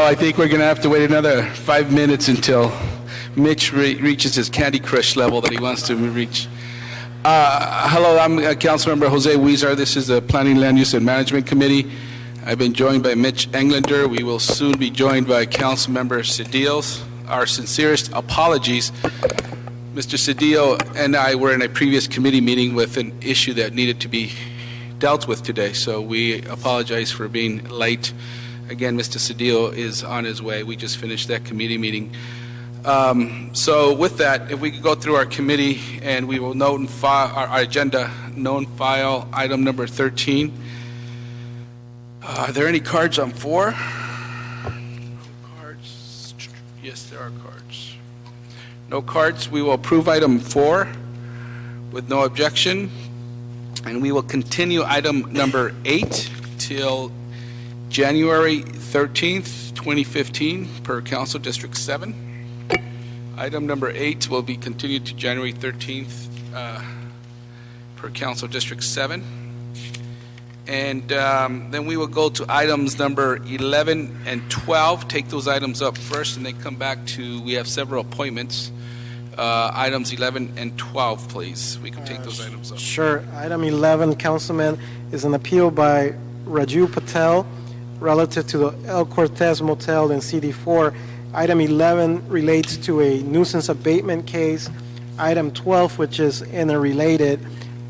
I think we're going to have to wait another 5 minutes until Mitch reaches his Candy Crush level that he wants to reach. Hello, I'm Councilmember Jose Huizar. This is the Planning, Land Use, and Management Committee. I've been joined by Mitch Englander. We will soon be joined by Councilmember Cedillo. Our sincerest apologies. Mr. Cedillo and I were in a previous committee meeting with an issue that needed to be dealt with today, so we apologize for being late. Again, Mr. Cedillo is on his way. We just finished that committee meeting. So with that, if we could go through our committee, and we will note and file our agenda, known file item number 13. Are there any cards on 4? Cards? Yes, there are cards. No cards. We will approve item 4 with no objection, and we will continue item number 8 till January 13th, 2015, per Council District 7. Item number 8 will be continued to January 13th, per Council District 7. And then we will go to items number 11 and 12, take those items up first, and then come back to, we have several appointments. Items 11 and 12, please. We can take those items up. Sure. Item 11, Councilman, is an appeal by Raju Patel relative to the El Cortez Motel in CD4. Item 11 relates to a nuisance abatement case. Item 12, which is interrelated,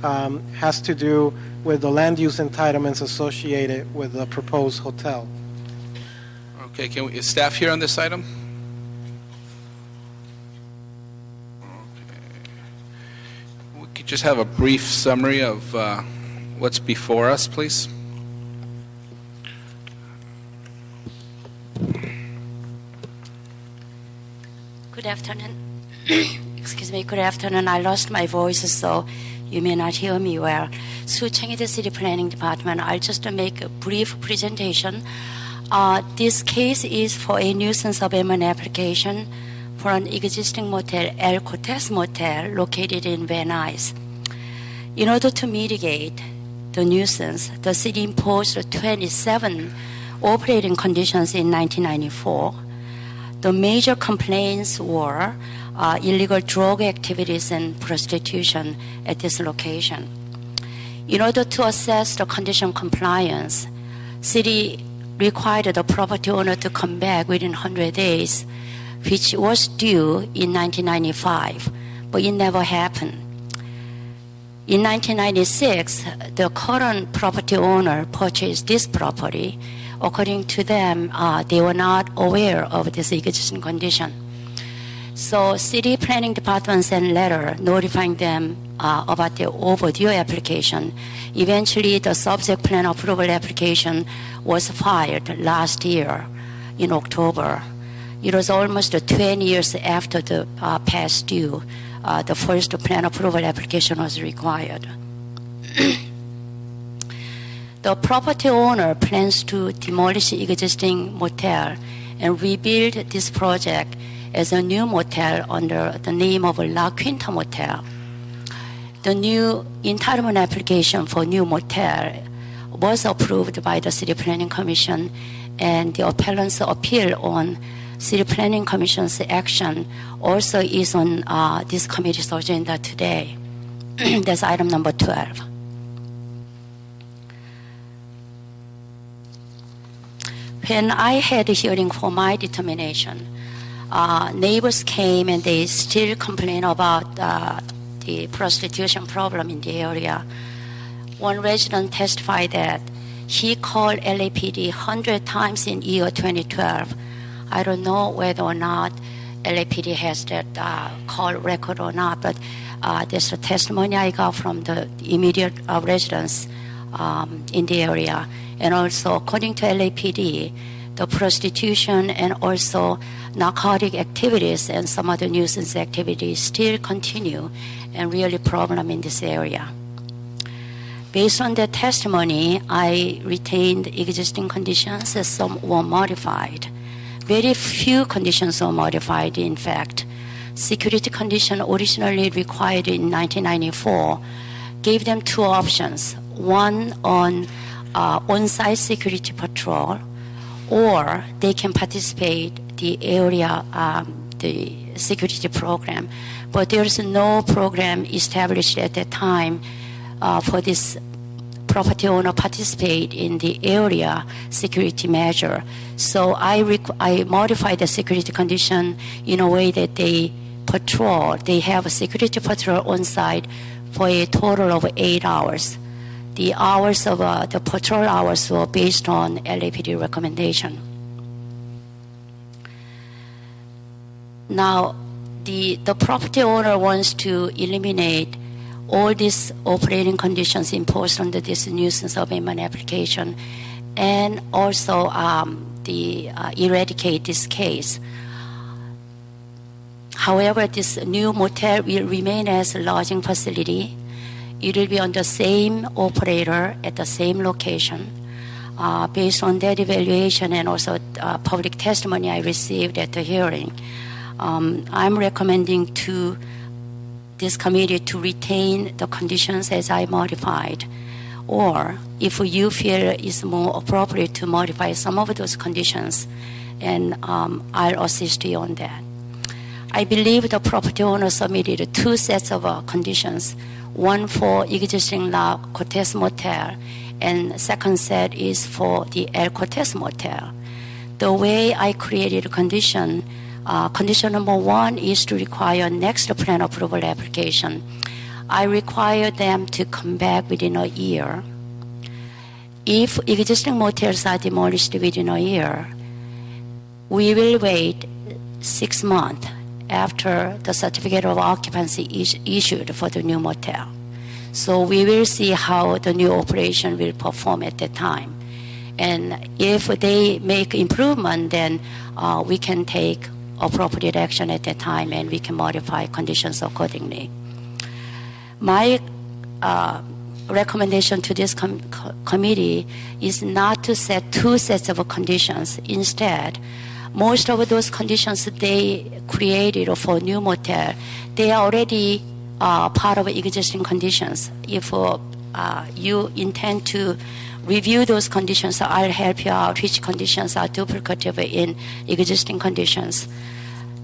has to do with the land use entitlements associated with the proposed hotel. Okay, is staff here on this item? Okay. We could just have a brief summary of what's before us, please. Good afternoon. Excuse me. Good afternoon. I lost my voice, so you may not hear me well. Su Cheonggi City Planning Department. I'll just make a brief presentation. This case is for a nuisance abatement application for an existing motel, El Cortez Motel, located in Van Nuys. In order to mitigate the nuisance, the city imposed 27 operating conditions in 1994. The major complaints were illegal drug activities and prostitution at this location. In order to assess the condition compliance, city required the property owner to come back within 100 days, which was due in 1995, but it never happened. In 1996, the current property owner purchased this property. According to them, they were not aware of this existing condition. So City Planning Department sent a letter notifying them about the overdue application. Eventually, the subject plan approval application was filed last year in October. It was almost 20 years after the past due. The first plan approval application was required. The property owner plans to demolish the existing motel and rebuild this project as a new motel under the name of La Quinta Motel. The new entitlement application for new motel was approved by the City Planning Commission, and the appellant's appeal on City Planning Commission's action also is on this committee's agenda today. That's item number 12. When I had a hearing for my determination, neighbors came and they still complain about the prostitution problem in the area. One resident testified that he called LAPD 100 times in year 2012. I don't know whether or not LAPD has that call record or not, but there's a testimony I got from the immediate residents in the area. And also, according to LAPD, the prostitution and also narcotic activities and some other nuisance activities still continue and really a problem in this area. Based on that testimony, I retained existing conditions as some were modified. Very few conditions were modified, in fact. Security condition originally required in 1994 gave them two options. One on on-site security patrol, or they can participate the area, the security program. But there's no program established at that time for this property owner participate in the area security measure. So I modified the security condition in a way that they have a security patrol on site for a total of 8 hours. The hours of the patrol hours were based on LAPD recommendation. Now, the property owner wants to eliminate all these operating conditions imposed under this nuisance abatement application, and also eradicate this case. However, this new motel will remain as a lodging facility. It will be on the same operator at the same location. Based on that evaluation and also public testimony I received at the hearing, I'm recommending to this committee to retain the conditions as I modified. Or if you feel it's more appropriate to modify some of those conditions, and I'll assist you on that. I believe the property owner submitted 2 sets of conditions, one for existing La Cortez Motel, and second set is for the El Cortez Motel. The way I created a condition, condition number 1 is to require next plan approval application. I require them to come back within a year. If existing motels are demolished within a year, we will wait 6 months after the certificate of occupancy is issued for the new motel. So we will see how the new operation will perform at that time. And if they make improvement, then we can take appropriate action at that time and we can modify conditions accordingly. My recommendation to this committee is not to set 2 sets of conditions. Instead, most of those conditions they created for new motel, they are already part of existing conditions. If you intend to review those conditions, I'll help you out which conditions are duplicative in existing conditions.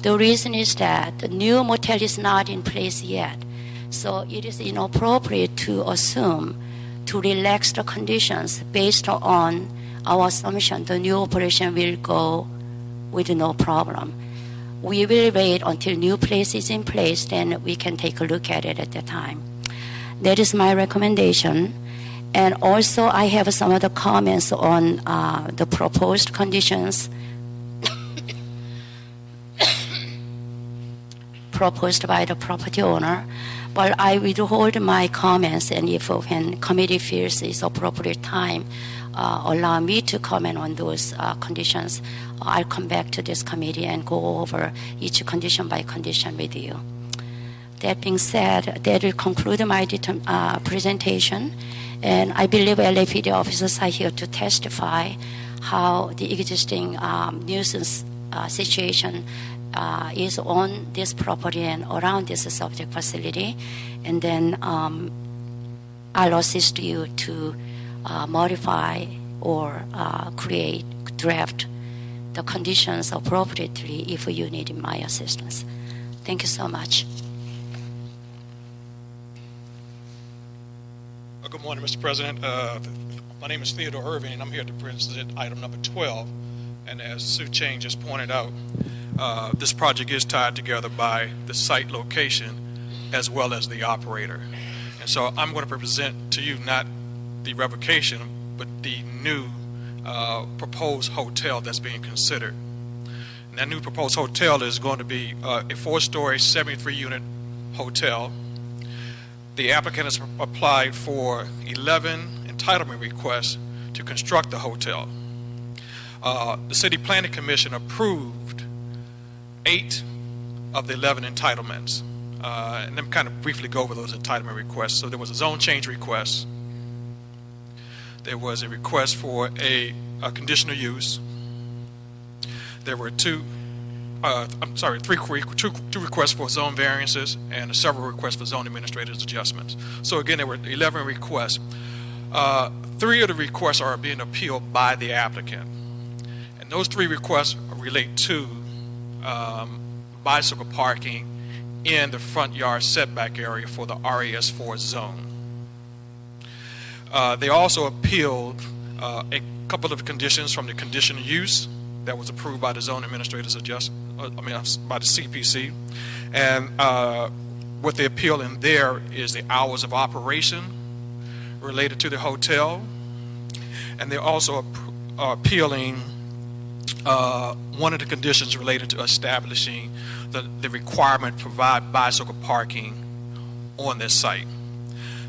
The reason is that the new motel is not in place yet. So it is inappropriate to assume to relax the conditions based on our assumption the new operation will go with no problem. We will wait until new place is in place, then we can take a look at it at the time. That is my recommendation. And also I have some other comments on the proposed conditions proposed by the property owner. But I withhold my comments, and if when committee feels it's appropriate time, allow me to comment on those conditions. I'll come back to this committee and go over each condition by condition with you. That being said, that will conclude my presentation, and I believe LAPD officers are here to testify how the existing nuisance situation is on this property and around this subject facility, and then I'll assist you to modify or draft the conditions appropriately if you need my assistance. Thank you so much. Good morning, Mr. President. My name is Theodore Irving, and I'm here to present item number 12. And as Sue Chang just pointed out, this project is tied together by the site location as well as the operator. And so I'm going to present to you not the revocation, but the new proposed hotel that's being considered. And that new proposed hotel is going to be a 4-story, 73-unit hotel. The applicant has applied for 11 entitlement requests to construct the hotel. The City Planning Commission approved 8 of the 11 entitlements. And let me kind of briefly go over those entitlement requests. So there was a zone change request. There was a request for a conditional use. There were two requests for zone variances and several requests for zone administrator's adjustments. So again, there were 11 requests. 3 of the requests are being appealed by the applicant. And those three requests relate to bicycle parking in the front yard setback area for the RAS4 zone. They also appealed a couple of conditions from the conditional use that was approved by the zone administrator's by the CPC. And what they appeal in there is the hours of operation related to the hotel. And they're also appealing one of the conditions related to establishing the requirement to provide bicycle parking on this site.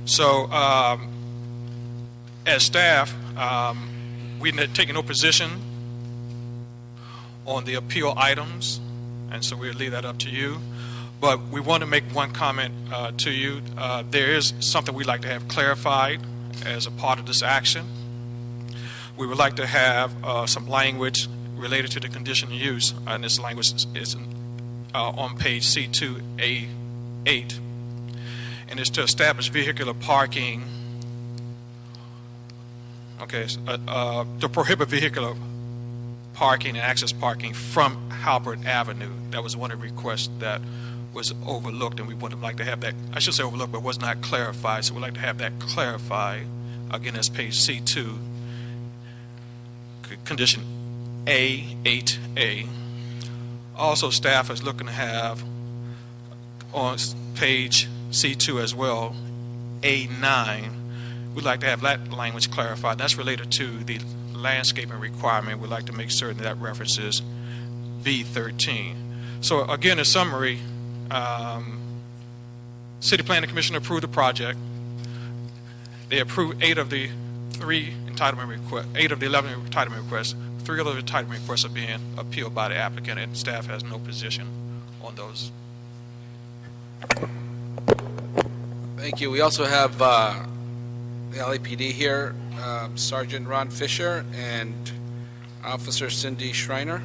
So as staff, we've taken no position on the appeal items, and so we'll leave that up to you. But we want to make one comment to you. There is something we'd like to have clarified as a part of this action. We would like to have some language related to the conditional use, and this language is on page C2A8, and it's to establish vehicular parking. Okay, to prohibit vehicular parking and access parking from Halbert Avenue. That was one of the requests that was overlooked, and we would like to have that, I should say overlooked, but was not clarified, so we'd like to have that clarified. Again, that's page C2, condition A8A. Also, staff is looking to have on page C2 as well, A9, we'd like to have that language clarified. That's related to the landscaping requirement. We'd like to make certain that references B13. So again, in summary, City Planning Commission approved the project. They approved 8 of the 11 entitlement requests. 3 of those entitlement requests are being appealed by the applicant, and staff has no position on those. Thank you. We also have the LAPD here, Sergeant Ron Fisher and Officer Cindy Schreiner.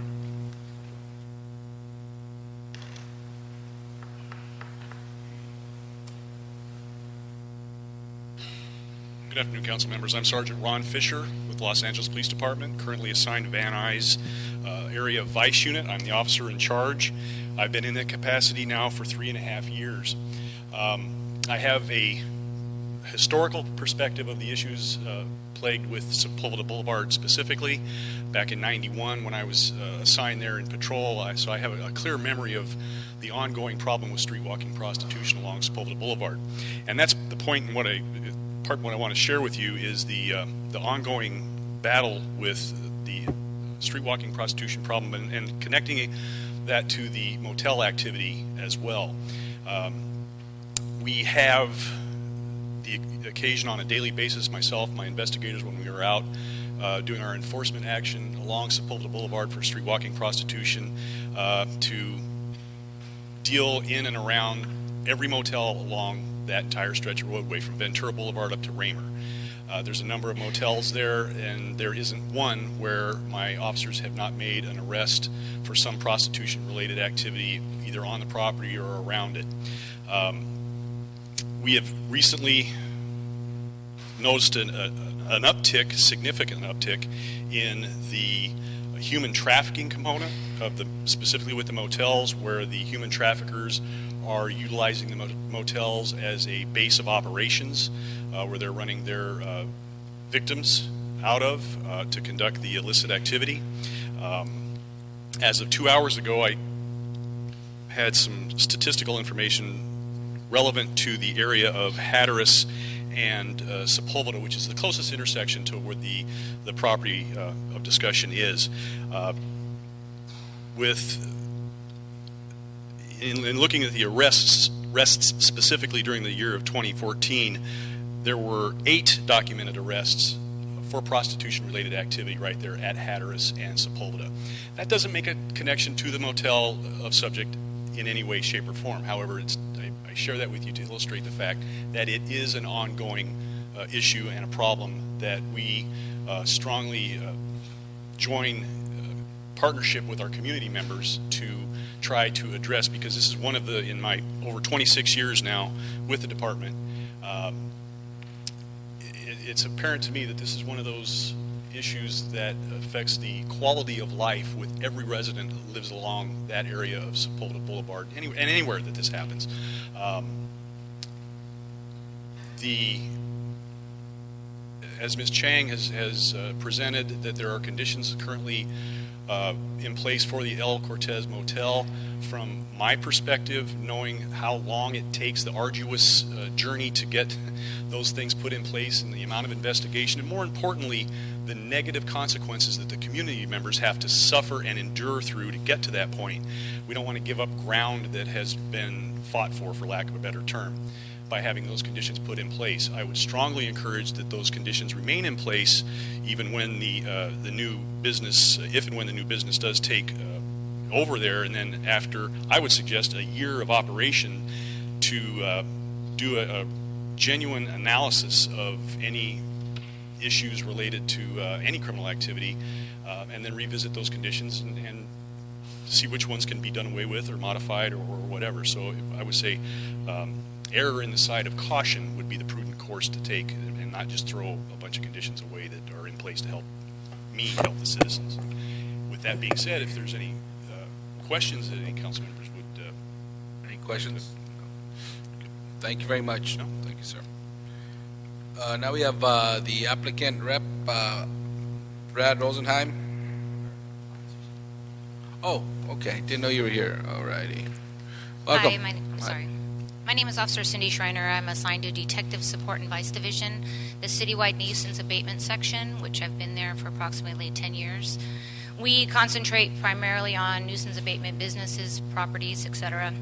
Good afternoon, council members. I'm Sergeant Ron Fisher with Los Angeles Police Department, currently assigned to Van Nuys area vice unit. I'm the officer in charge. I've been in that capacity now for 3.5 years. I have a historical perspective of the issues plagued with Sepulveda Boulevard specifically. Back in '91 when I was assigned there in patrol, so I have a clear memory of the ongoing problem with street walking prostitution along Sepulveda Boulevard. And that's the point in what I want to share with you is the ongoing battle with the street walking prostitution problem and connecting that to the motel activity as well. We have the occasion on a daily basis, myself, my investigators, when we were out doing our enforcement action along Sepulveda Boulevard for street walking prostitution, to deal in and around every motel along that entire stretch of roadway from Ventura Boulevard up to Raymer. There's a number of motels there, and there isn't one where my officers have not made an arrest for some prostitution-related activity either on the property or around it. We have recently noticed an uptick, significant uptick, in the human trafficking component of specifically with the motels, where the human traffickers are utilizing the motels as a base of operations, where they're running their victims out of to conduct the illicit activity. As of 2 hours ago, I had some statistical information relevant to the area of Hatteras and Sepulveda, which is the closest intersection to where the property of discussion is. In looking at the arrests specifically during the year of 2014, there were 8 documented arrests for prostitution-related activity right there at Hatteras and Sepulveda. That doesn't make a connection to the motel of subject in any way, shape, or form. However, I share that with you to illustrate the fact that it is an ongoing issue and a problem that we strongly join partnership with our community members to try to address, because this is one of in my over 26 years now with the department, it's apparent to me that this is one of those issues that affects the quality of life with every resident who lives along that area of Sepulveda Boulevard, and anywhere that this happens. As Ms. Chang has presented, that there are conditions currently in place for the El Cortez Motel. From my perspective, knowing how long it takes, the arduous journey to get those things put in place, and the amount of investigation, and more importantly, the negative consequences that the community members have to suffer and endure through to get to that point. We don't want to give up ground that has been fought for lack of a better term, by having those conditions put in place. I would strongly encourage that those conditions remain in place even when the new business, if and when the new business does take over there, and then after, I would suggest, a year of operation to do a genuine analysis of any issues related to any criminal activity, and then revisit those conditions and see which ones can be done away with or modified or whatever. So I would say error in the side of caution would be the prudent course to take, and not just throw a bunch of conditions away that are in place to help help the citizens. With that being said, if there's any questions that any council members would... Any questions? Thank you very much. No. Thank you, sir. Now we have the applicant rep, Brad Rosenheim. Oh, okay. Didn't know you were here. All righty. Welcome. Hi, I'm sorry. My name is Officer Cindy Schreiner. I'm assigned to Detective Support and Vice Division, the citywide nuisance abatement section, which I've been there for approximately 10 years. We concentrate primarily on nuisance abatement businesses, properties, etc.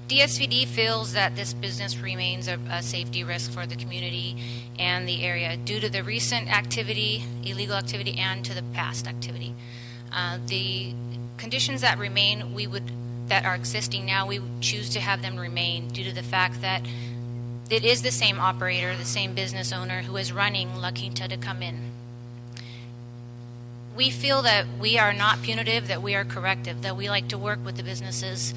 DSVD feels that this business remains a safety risk for the community and the area due to the recent activity, illegal activity, and to the past activity. The conditions that remain, that are existing now, we would choose to have them remain due to the fact that it is the same operator, the same business owner who is running La Quinta to come in. We feel that we are not punitive, that we are corrective, that we like to work with the businesses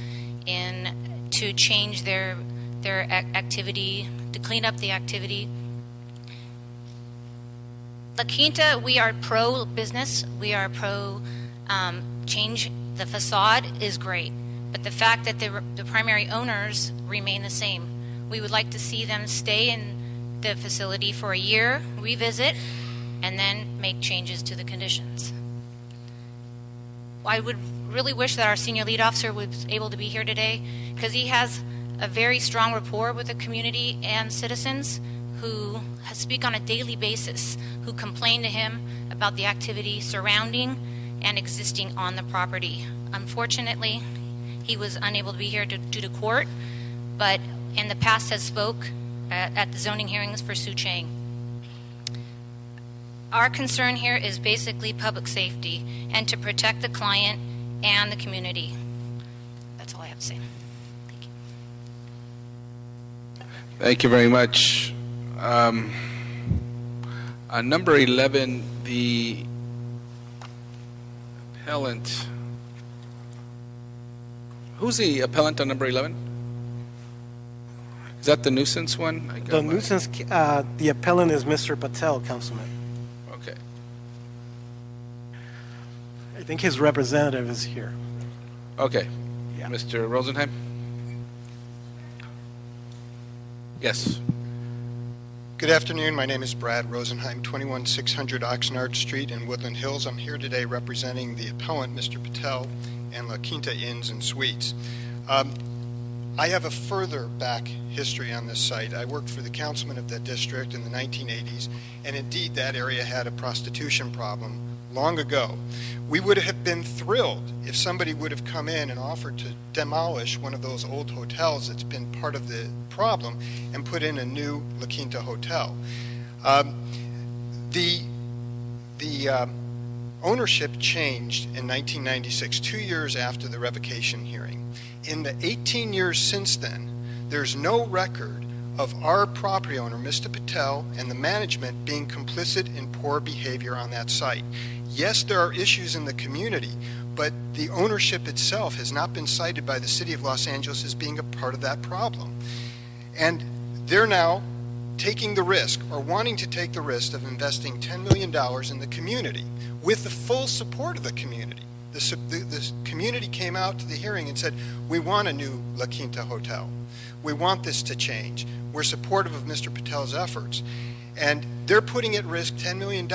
to change their activity, to clean up the activity. La Quinta, we are pro-business, we are pro-change. The facade is great, but the fact that the primary owners remain the same. We would like to see them stay in the facility for a year, revisit, and then make changes to the conditions. I would really wish that our senior lead officer was able to be here today, because he has a very strong rapport with the community and citizens who speak on a daily basis, who complain to him about the activity surrounding and existing on the property. Unfortunately, he was unable to be here due to court, but in the past has spoke at the zoning hearings for Sue Chang. Our concern here is basically public safety and to protect the client and the community. That's all I have to say. Thank you. Thank you very much. On number 11, the appellant. Who's the appellant on number 11? Is that the nuisance one? The nuisance, the appellant is Mr. Patel, Councilman. Okay. I think his representative is here. Okay. Yeah. Mr. Rosenheim? Yes. Good afternoon. My name is Brad Rosenheim, 21600 Oxnard Street in Woodland Hills. I'm here today representing the appellant, Mr. Patel, and La Quinta Inns and Suites. I have a further back history on this site. I worked for the councilman of that district in the 1980s, and indeed that area had a prostitution problem long ago. We would have been thrilled if somebody would have come in and offered to demolish one of those old hotels that's been part of the problem and put in a new La Quinta hotel. The ownership changed in 1996, 2 years after the revocation hearing. In the 18 years since then, there's no record of our property owner, Mr. Patel, and the management being complicit in poor behavior on that site. Yes, there are issues in the community, but the ownership itself has not been cited by the City of Los Angeles as being a part of that problem. And they're now taking the risk or wanting to take the risk of investing $10 million in the community with the full support of the community. The community came out to the hearing and said, we want a new La Quinta hotel. We want this to change. We're supportive of Mr. Patel's efforts. And they're putting at risk $10 million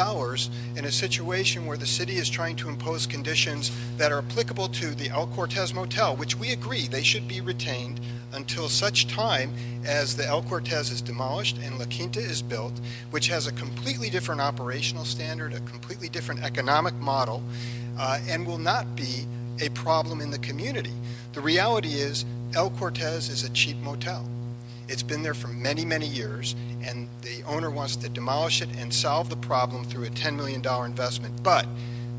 in a situation where the city is trying to impose conditions that are applicable to the El Cortez Motel, which we agree they should be retained until such time as the El Cortez is demolished and La Quinta is built, which has a completely different operational standard, a completely different economic model, and will not be a problem in the community. The reality is El Cortez is a cheap motel. It's been there for many, many years, and the owner wants to demolish it and solve the problem through a $10 million investment. But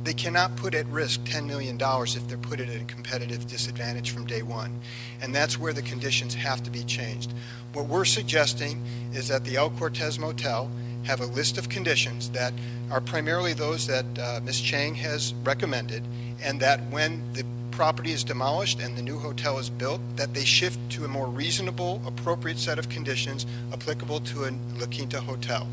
they cannot put at risk $10 million if they're put at a competitive disadvantage from day one. And that's where the conditions have to be changed. What we're suggesting is that the El Cortez Motel have a list of conditions that are primarily those that Ms. Chang has recommended, and that when the property is demolished and the new hotel is built, that they shift to a more reasonable, appropriate set of conditions applicable to a La Quinta hotel.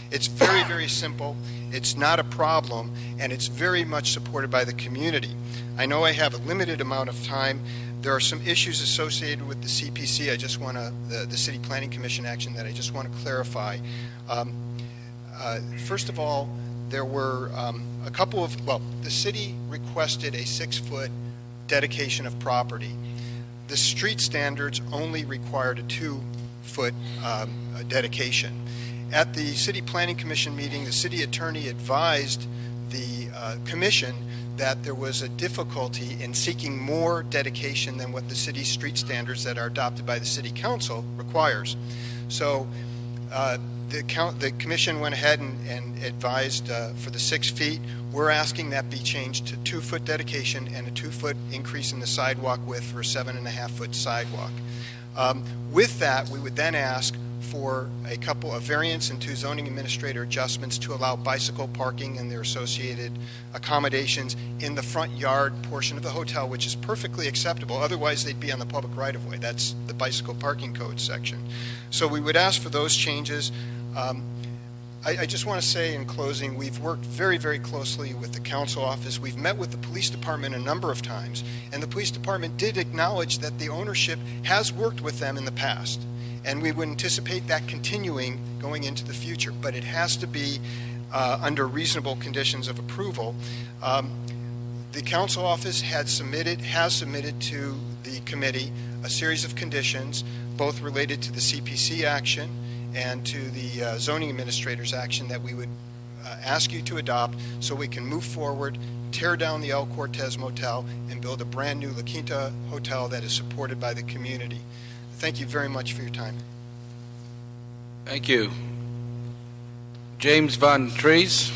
It's very, very simple. It's not a problem, and it's very much supported by the community. I know I have a limited amount of time. There are some issues associated with the CPC. I just want to, the City Planning Commission action that I just want to clarify. First of all, there were a couple of, well, the city requested a 6-foot dedication of property. The street standards only required a 2-foot dedication. At the City Planning Commission meeting, the city attorney advised the commission that there was a difficulty in seeking more dedication than what the city's street standards that are adopted by the city council requires. So the commission went ahead and advised for the 6 feet. We're asking that be changed to 2-foot dedication and a 2-foot increase in the sidewalk width for a 7.5-foot sidewalk. With that, we would then ask for a couple of variants and 2 zoning administrator adjustments to allow bicycle parking and their associated accommodations in the front yard portion of the hotel, which is perfectly acceptable. Otherwise, they'd be on the public right-of-way. That's the bicycle parking code section. So we would ask for those changes. I just want to say in closing, we've worked very, very closely with the council office. We've met with the police department a number of times, and the police department did acknowledge that the ownership has worked with them in the past, and we would anticipate that continuing going into the future, but it has to be under reasonable conditions of approval. The council office has submitted to the committee a series of conditions, both related to the CPC action and to the zoning administrator's action that we would ask you to adopt so we can move forward, tear down the El Cortez Motel, and build a brand new La Quinta hotel that is supported by the community. Thank you very much for your time. Thank you. James Van Trees.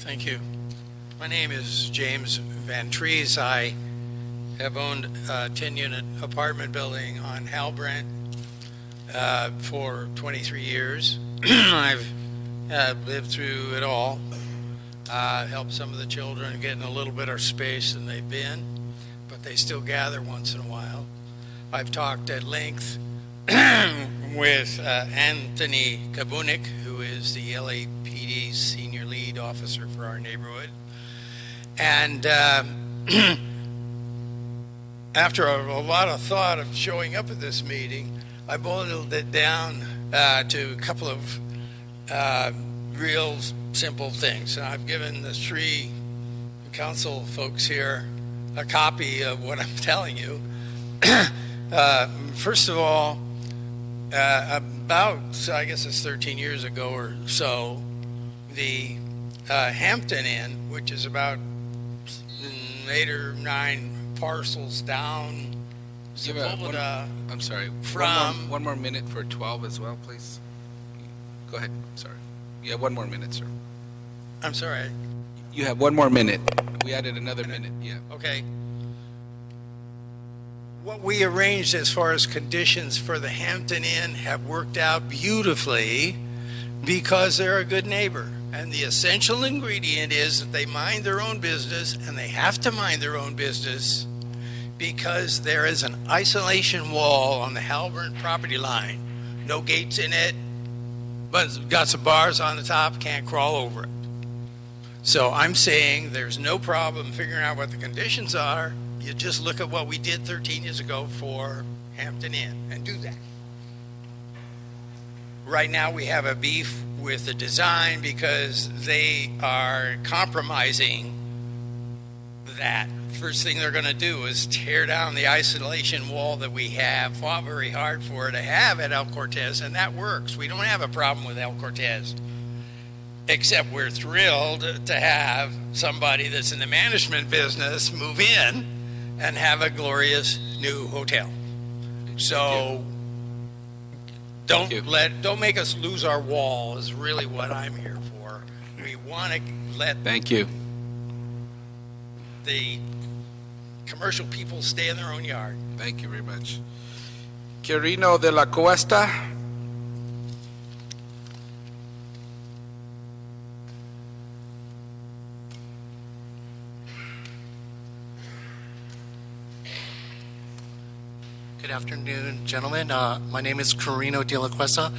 Thank you. My name is James Van Trees. I have owned a 10-unit apartment building on Halbrand for 23 years. I've lived through it all, helped some of the children get in a little bit of space than they've been, but they still gather once in a while. I've talked at length with Anthony Kabunik, who is the LAPD's senior lead officer for our neighborhood. And after a lot of thought of showing up at this meeting, I boiled it down to a couple of real simple things. And I've given the 3 council folks here a copy of what I'm telling you. First of all, about, I guess it's 13 years ago or so, the Hampton Inn, which is about 8 or 9 parcels down, I'm sorry. From one more minute for 12 as well, please. Go ahead. Sorry. You have 1 more minute, sir. I'm sorry. You have 1 more minute. We added another minute, yeah. Okay. What we arranged as far as conditions for the Hampton Inn have worked out beautifully because they're a good neighbor. And the essential ingredient is that they mind their own business, and they have to mind their own business because there is an isolation wall on the Halburn property line. No gates in it, but it's got some bars on the top, can't crawl over it. So I'm saying there's no problem figuring out what the conditions are. You just look at what we did 13 years ago for Hampton Inn and do that. Right now we have a beef with the design because they are compromising that. First thing they're going to do is tear down the isolation wall that we have, fought very hard for to have at El Cortez, and that works. We don't have a problem with El Cortez, except we're thrilled to have somebody that's in the management business move in and have a glorious new hotel. So don't make us lose our wall is really what I'm here for. We want to let Thank you. the commercial people stay in their own yard. Thank you very much. Quirino de la Cuesta. Good afternoon, gentlemen. My name is Quirino de la Cuesta.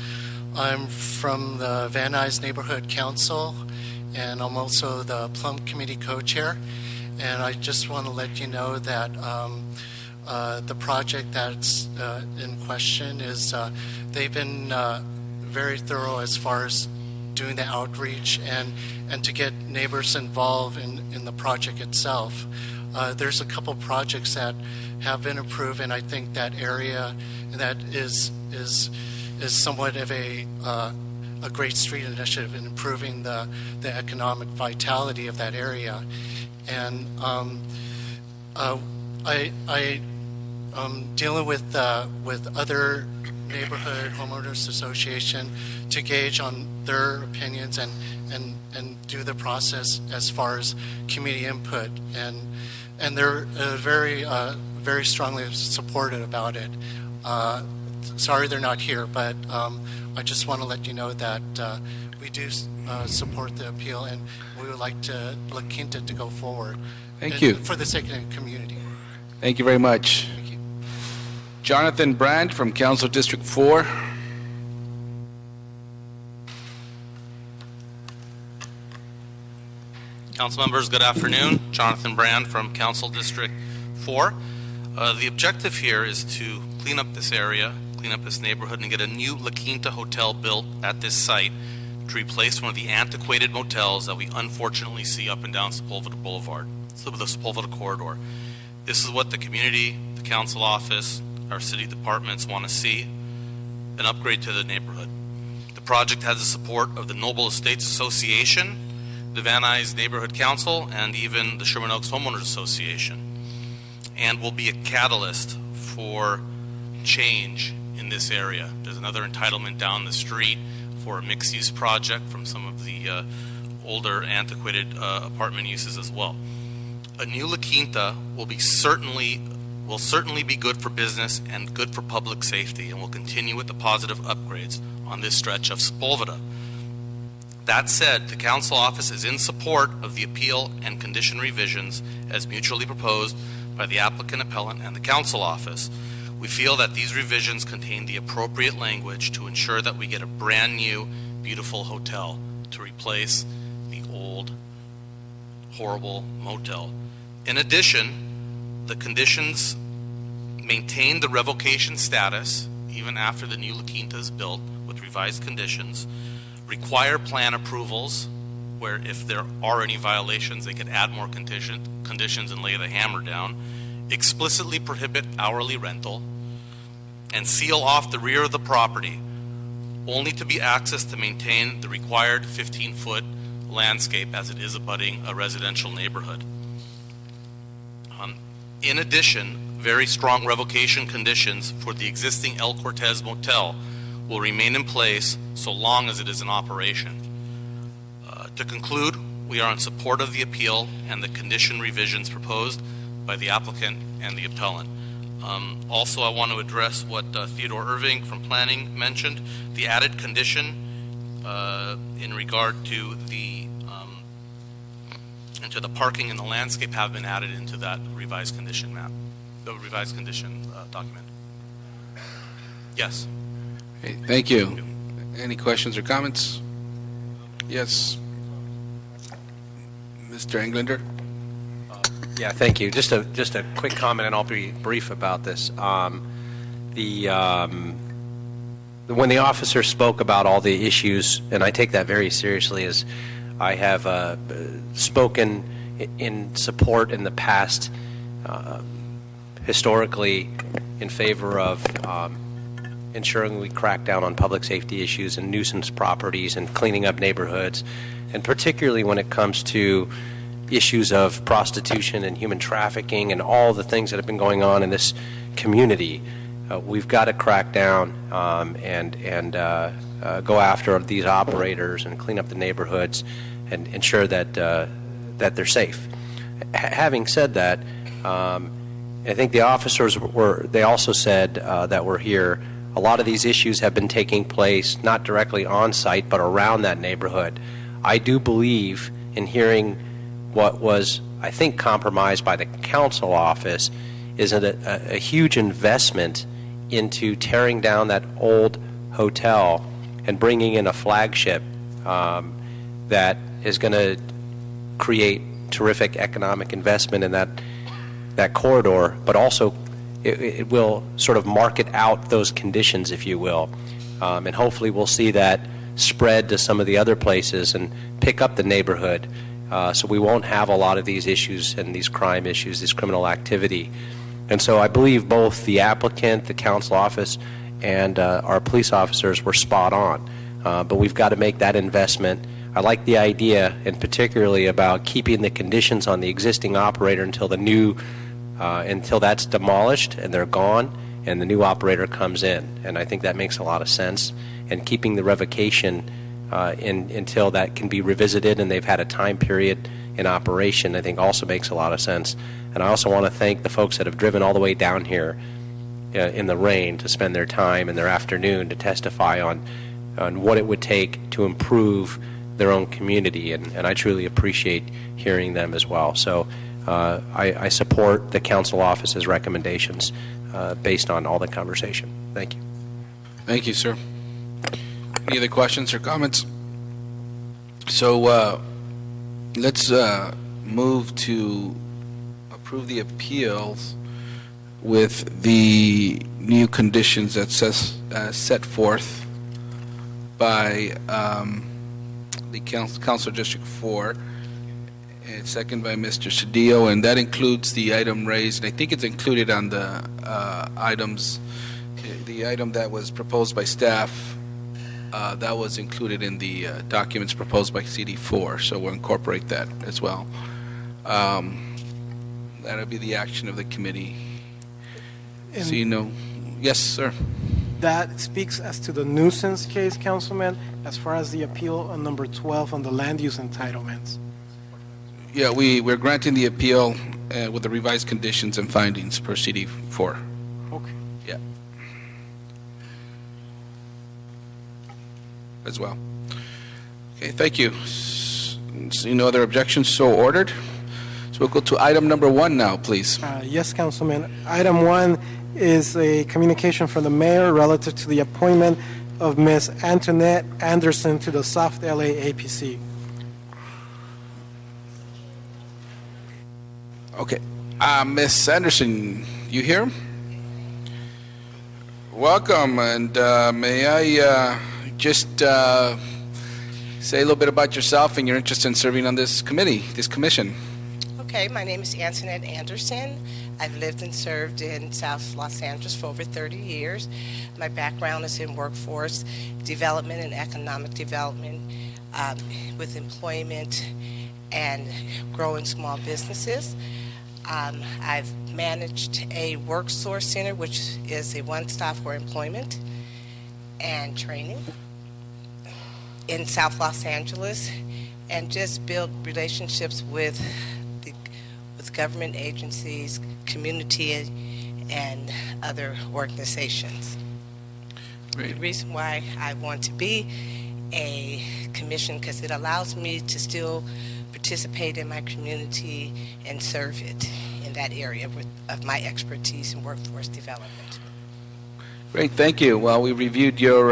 I'm from the Van Nuys Neighborhood Council, and I'm also the Plum Committee co-chair. And I just want to let you know that the project that's in question is they've been very thorough as far as doing the outreach and to get neighbors involved in the project itself. There's a couple projects that have been approved, and I think that area that is somewhat of a great street initiative in improving the economic vitality of that area. And I'm dealing with other neighborhood homeowners association to gauge on their opinions and do the process as far as community input, and they're very strongly supportive about it. Sorry they're not here, but I just want to let you know that we do support the appeal, and we would like to La Quinta to go forward. Thank you. For the sake of the community. Thank you very much. Thank you. Jonathan Brandt from Council District 4. Council members, good afternoon. Jonathan Brand from Council District 4. The objective here is to clean up this area, clean up this neighborhood, and get a new La Quinta hotel built at this site to replace one of the antiquated motels that we unfortunately see up and down Sepulveda Boulevard, the Sepulveda corridor. This is what the community, the council office, our city departments want to see, an upgrade to the neighborhood. The project has the support of the Noble Estates Association, the Van Nuys Neighborhood Council, and even the Sherman Oaks Homeowners Association, and will be a catalyst for change in this area. There's another entitlement down the street for a mixed-use project from some of the older, antiquated apartment uses as well. A new La Quinta will certainly be good for business and good for public safety, and will continue with the positive upgrades on this stretch of Sepulveda. That said, the council office is in support of the appeal and condition revisions as mutually proposed by the applicant appellant and the council office. We feel that these revisions contain the appropriate language to ensure that we get a brand new, beautiful hotel to replace the old, horrible motel. In addition, the conditions maintain the revocation status even after the new La Quinta is built with revised conditions, require plan approvals where if there are any violations they could add more conditions and lay the hammer down, explicitly prohibit hourly rental, and seal off the rear of the property only to be accessed to maintain the required 15-foot landscape as it is abutting a residential neighborhood. In addition, very strong revocation conditions for the existing El Cortez Motel will remain in place so long as it is in operation. To conclude, we are in support of the appeal and the condition revisions proposed by the applicant and the appellant. Also, I want to address what Theodore Irving from Planning mentioned. The added condition in regard to the parking and the landscape have been added into that revised condition map, the revised condition document. Yes. Okay, thank you. Any questions or comments? Yes. Mr. Englander? Yeah, thank you. Just a quick comment, and I'll be brief about this. When the officer spoke about all the issues, and I take that very seriously, as I have spoken in support in the past, historically, in favor of ensuring we crack down on public safety issues and nuisance properties and cleaning up neighborhoods, and particularly when it comes to issues of prostitution and human trafficking and all the things that have been going on in this community. We've got to crack down and go after these operators and clean up the neighborhoods and ensure that that they're safe. Having said that, I think the officers they also said that we're here. A lot of these issues have been taking place not directly on site but around that neighborhood. I do believe in hearing what was, I think, compromised by the council office is a huge investment into tearing down that old hotel and bringing in a flagship that is going to create terrific economic investment in that corridor, but also it will sort of market out those conditions, if you will, and hopefully we'll see that spread to some of the other places and pick up the neighborhood. So we won't have a lot of these issues and these crime issues, this criminal activity. And so I believe both the applicant, the council office, and our police officers were spot on. But we've got to make that investment. I like the idea, and particularly about keeping the conditions on the existing operator until until that's demolished and they're gone and the new operator comes in. And I think that makes a lot of sense. And keeping the revocation until that can be revisited and they've had a time period in operation, I think also makes a lot of sense. And I also want to thank the folks that have driven all the way down here in the rain to spend their time and their afternoon to testify on what it would take to improve their own community, and I truly appreciate hearing them as well. So I support the council office's recommendations based on all the conversation. Thank you. Thank you, sir. Any other questions or comments? So let's move to approve the appeals with the new conditions that set forth by the Council District 4, and second by Mr. Cedillo, and that includes the item raised. I think it's included on the items, the item that was proposed by staff. That was included in the documents proposed by CD4, so we'll incorporate that as well. That'll be the action of the committee. So you know, yes, sir. That speaks as to the nuisance case, Councilman, as far as the appeal on number 12 on the land use entitlements. Yeah, we're granting the appeal with the revised conditions and findings per CD4. Okay. Yeah. As well. Okay, thank you. So, no other objections, so ordered. So we'll go to item number 1 now, please. Yes, Councilman. Item 1 is a communication from the mayor relative to the appointment of Ms. Antoinette Anderson to the South LA APC. Okay. Ms. Anderson, you here? Welcome, and may I just say a little bit about yourself and your interest in serving on this committee, this commission? Okay, my name is Antoinette Anderson. I've lived and served in South Los Angeles for over 30 years. My background is in workforce development and economic development with employment and growing small businesses. I've managed a work source center, which is a one-stop for employment and training in South Los Angeles. and just build relationships with government agencies, community, and other organizations. Great. The reason why I want to be a commission, because it allows me to still participate in my community and serve it in that area of my expertise in workforce development. Great, thank you. Well, we reviewed your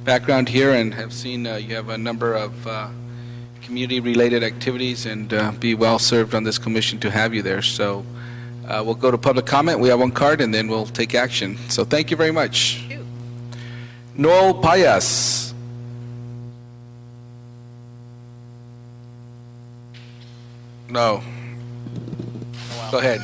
background here and have seen you have a number of community-related activities, and be well served on this commission to have you there. So we'll go to public comment. We have one card, and then we'll take action. So thank you very much. Thank you. Noel Payas. No. Go ahead.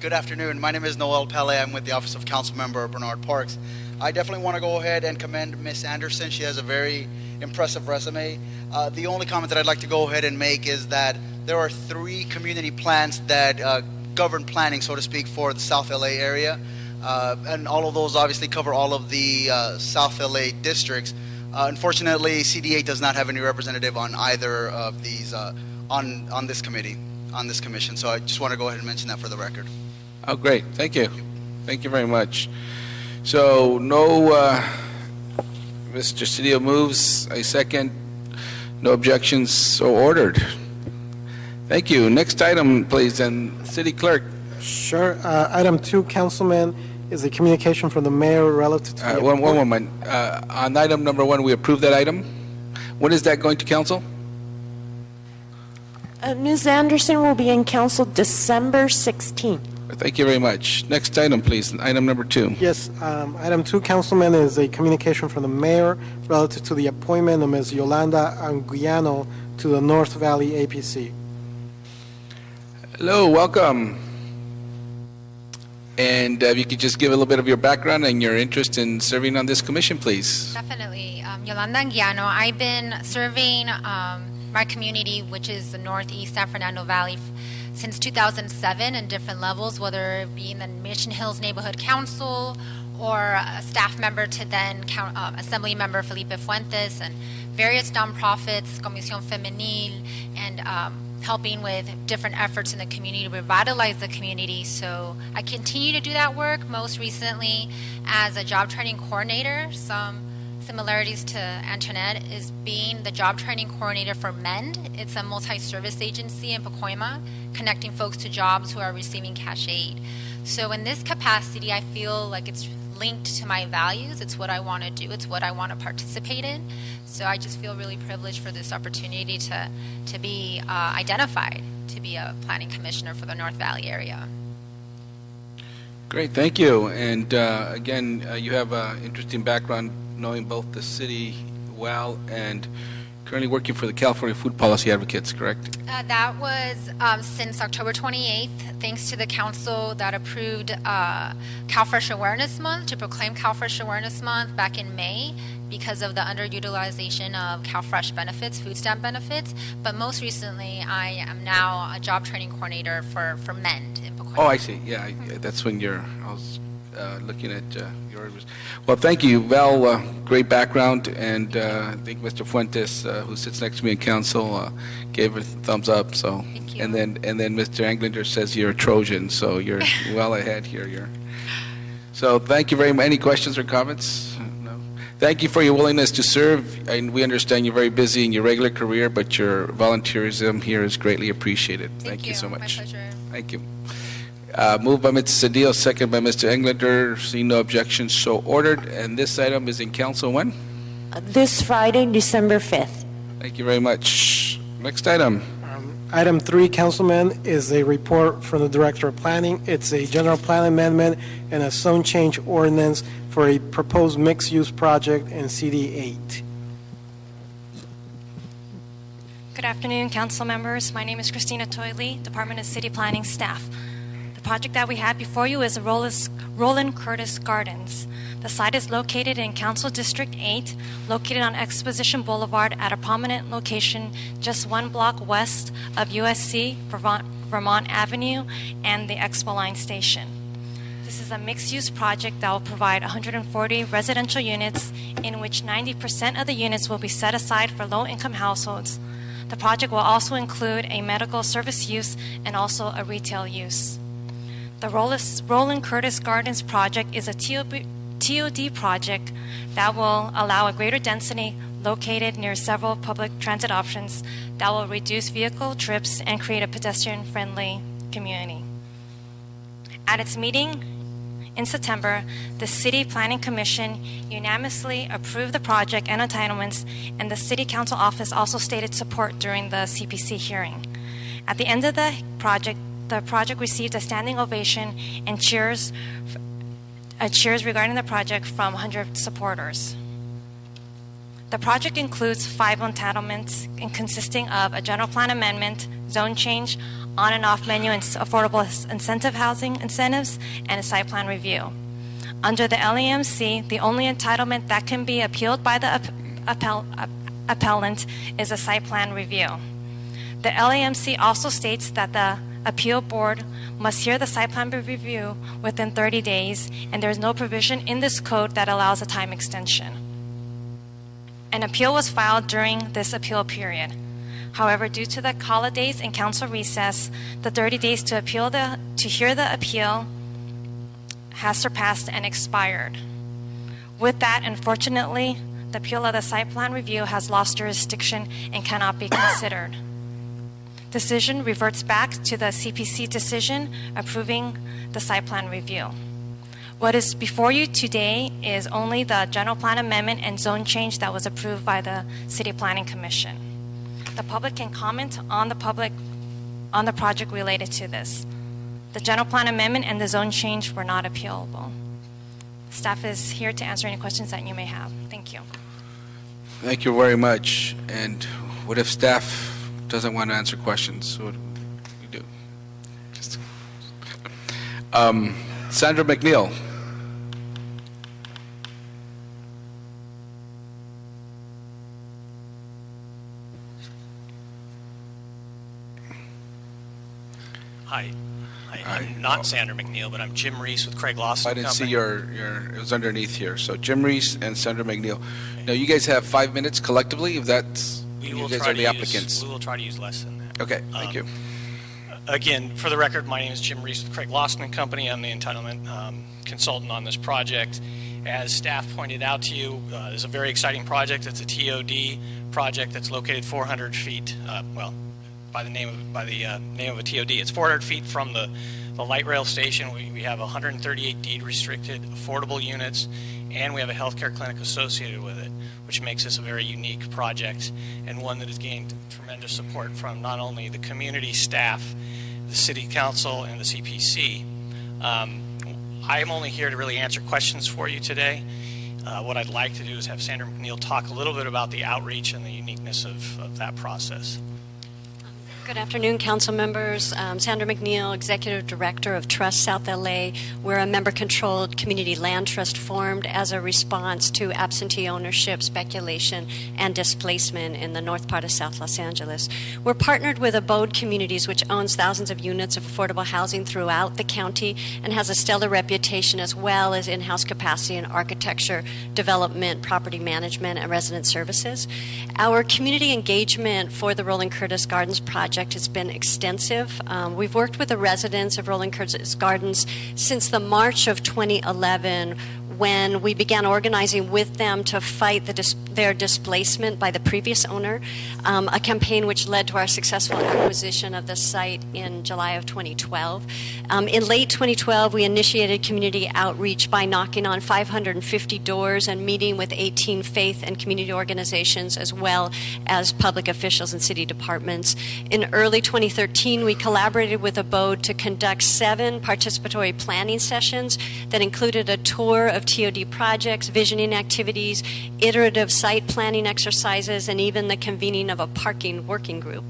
Good afternoon. My name is Noel Pele. I'm with the Office of Council Member Bernard Parks. I definitely want to go ahead and commend Ms. Anderson. She has a very impressive resume. The only comment that I'd like to go ahead and make is that there are 3 community plans that govern planning, so to speak, for the South LA area. And all of those obviously cover all of the South LA districts. Unfortunately, CDA does not have any representative on either of these on this committee, on this commission. So I just want to go ahead and mention that for the record. Oh, great. Thank you. Thank you very much. So, no, Mr. Cedillo moves. I second. No objections, so ordered. Thank you. Next item, please, and City Clerk. Sure. Item 2, Councilman, is a communication from the mayor relative to the One moment. On item number 1, we approved that item. When is that going to council? Ms. Anderson will be in council December 16th. Thank you very much. Next item, please. Item number 2. Yes, item 2, Councilman, is a communication from the mayor relative to the appointment of Ms. Yolanda Anguiano to the North Valley APC. Hello, welcome. And if you could just give a little bit of your background and your interest in serving on this commission, please. Definitely. Yolanda Anguiano. I've been serving my community, which is the Northeast San Fernando Valley, since 2007 in different levels, whether it be in the Mission Hills Neighborhood Council or a staff member to then Assembly Member Felipe Fuentes, and various nonprofits, Comisión Femenil, and helping with different efforts in the community to revitalize the community. So I continue to do that work, most recently as a job training coordinator. Some similarities to Antoinette is being the job training coordinator for MEND. It's a multi-service agency in Pacoima, connecting folks to jobs who are receiving cash aid. So in this capacity, I feel like it's linked to my values. It's what I want to do. It's what I want to participate in. So I just feel really privileged for this opportunity to be identified to be a planning commissioner for the North Valley area. Great, thank you. And again, you have an interesting background knowing both the city well and currently working for the California Food Policy Advocates, correct? That was since October 28th, thanks to the council that approved CalFresh Awareness Month, to proclaim CalFresh Awareness Month back in May because of the underutilization of CalFresh benefits, food stamp benefits. But most recently, I am now a job training coordinator for MEND in Pacoima. Oh, I see. Yeah, that's when I was looking at your. Well, thank you. Well, great background, and I think Mr. Fuentes, who sits next to me in council, gave it a thumbs up. So, Thank you. and then Mr. Englander says you're a Trojan, so you're well ahead here. So, thank you very much. Any questions or comments? No. Thank you for your willingness to serve, and we understand you're very busy in your regular career, but your volunteerism here is greatly appreciated. Thank you so much. My pleasure. Thank you. Moved by Mr. Cedillo, second by Mr. Englander. Seeing no objections, so ordered. And this item is in council when? This Friday, December 5th. Thank you very much. Next item. Item 3, Councilman, is a report from the Director of Planning. It's a general plan amendment and a zone change ordinance for a proposed mixed-use project in CD 8. Good afternoon, council members. My name is Christina Toyley, Department of City Planning staff. The project that we have before you is Roland Curtis Gardens. The site is located in Council District 8, located on Exposition Boulevard at a prominent location just 1 block west of USC, Vermont Avenue, and the Expo Line station. This is a mixed-use project that will provide 140 residential units, in which 90% of the units will be set aside for low-income households. The project will also include a medical service use and also a retail use. The Roland Curtis Gardens project is a TOD project that will allow a greater density located near several public transit options that will reduce vehicle trips and create a pedestrian-friendly community. At its meeting in September, the City Planning Commission unanimously approved the project and entitlements, and the City Council office also stated support during the CPC hearing. At the end of the project received a standing ovation and cheers regarding the project from 100 supporters. The project includes 5 entitlements consisting of a general plan amendment, zone change, on and off menu and affordable incentive housing incentives, and a site plan review. Under the LAMC, the only entitlement that can be appealed by the appellant is a site plan review. The LAMC also states that the appeal board must hear the site plan review within 30 days, and there is no provision in this code that allows a time extension. An appeal was filed during this appeal period. However, due to the holidays and council recess, the 30 days to hear the appeal has surpassed and expired. With that, unfortunately, the appeal of the site plan review has lost jurisdiction and cannot be considered. Decision reverts back to the CPC decision approving the site plan review. What is before you today is only the general plan amendment and zone change that was approved by the City Planning Commission. The public can comment on the project related to this. The general plan amendment and the zone change were not appealable. Staff is here to answer any questions that you may have. Thank you. Thank you very much. And what if staff doesn't want to answer questions? What do we do? Sandra McNeil. Hi. I'm not Sandra McNeil, but I'm Jim Reese with Craig Lawson I didn't Company. see it was underneath here. So Jim Reese and Sandra McNeil. Now you guys have 5 minutes collectively, if that's, you guys are the applicants. We will try to use less than that. Okay, thank you. Again, for the record, my name is Jim Reese with Craig Lawson Company. I'm the entitlement consultant on this project. As staff pointed out to you, it's a very exciting project. It's a TOD project that's located 400 feet, by the name of a TOD. It's 400 feet from the light rail station. We have 138 deed restricted affordable units, and we have a healthcare clinic associated with it, which makes this a very unique project and one that has gained tremendous support from not only the community staff, the City Council, and the CPC. I am only here to really answer questions for you today. What I'd like to do is have Sandra McNeil talk a little bit about the outreach and the uniqueness of that process. Good afternoon, council members. Sandra McNeil, Executive Director of Trust South LA. We're a member-controlled community land trust formed as a response to absentee ownership, speculation, and displacement in the north part of South Los Angeles. We're partnered with Abode Communities, which owns thousands of units of affordable housing throughout the county and has a stellar reputation as well as in-house capacity in architecture, development, property management, and resident services. Our community engagement for the Roland Curtis Gardens project has been extensive. We've worked with the residents of Roland Curtis Gardens since the March of 2011, when we began organizing with them to fight their displacement by the previous owner, a campaign which led to our successful acquisition of the site in July of 2012. In late 2012, we initiated community outreach by knocking on 550 doors and meeting with 18 faith and community organizations, as well as public officials and city departments. In early 2013, we collaborated with Abode to conduct 7 participatory planning sessions that included a tour of TOD projects, visioning activities, iterative site planning exercises, and even the convening of a parking working group.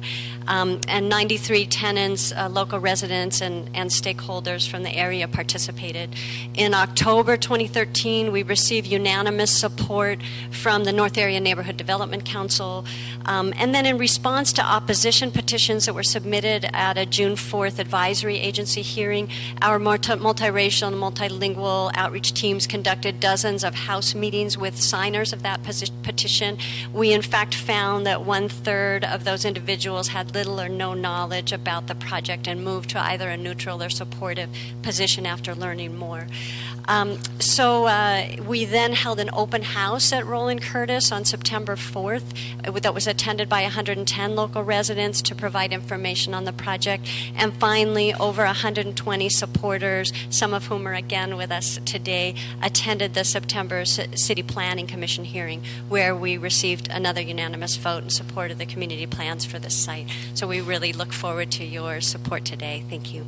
And 93 tenants, local residents, and stakeholders from the area participated. In October 2013, we received unanimous support from the North Area Neighborhood Development Council. And then in response to opposition petitions that were submitted at a June 4th advisory agency hearing, our multiracial and multilingual outreach teams conducted dozens of house meetings with signers of that petition. We in fact found that 1/3 of those individuals had little or no knowledge about the project and moved to either a neutral or supportive position after learning more. So we then held an open house at Roland Curtis on September 4th that was attended by 110 local residents to provide information on the project. And finally, over 120 supporters, some of whom are again with us today, attended the September City Planning Commission hearing, where we received another unanimous vote in support of the community plans for this site. So we really look forward to your support today. Thank you.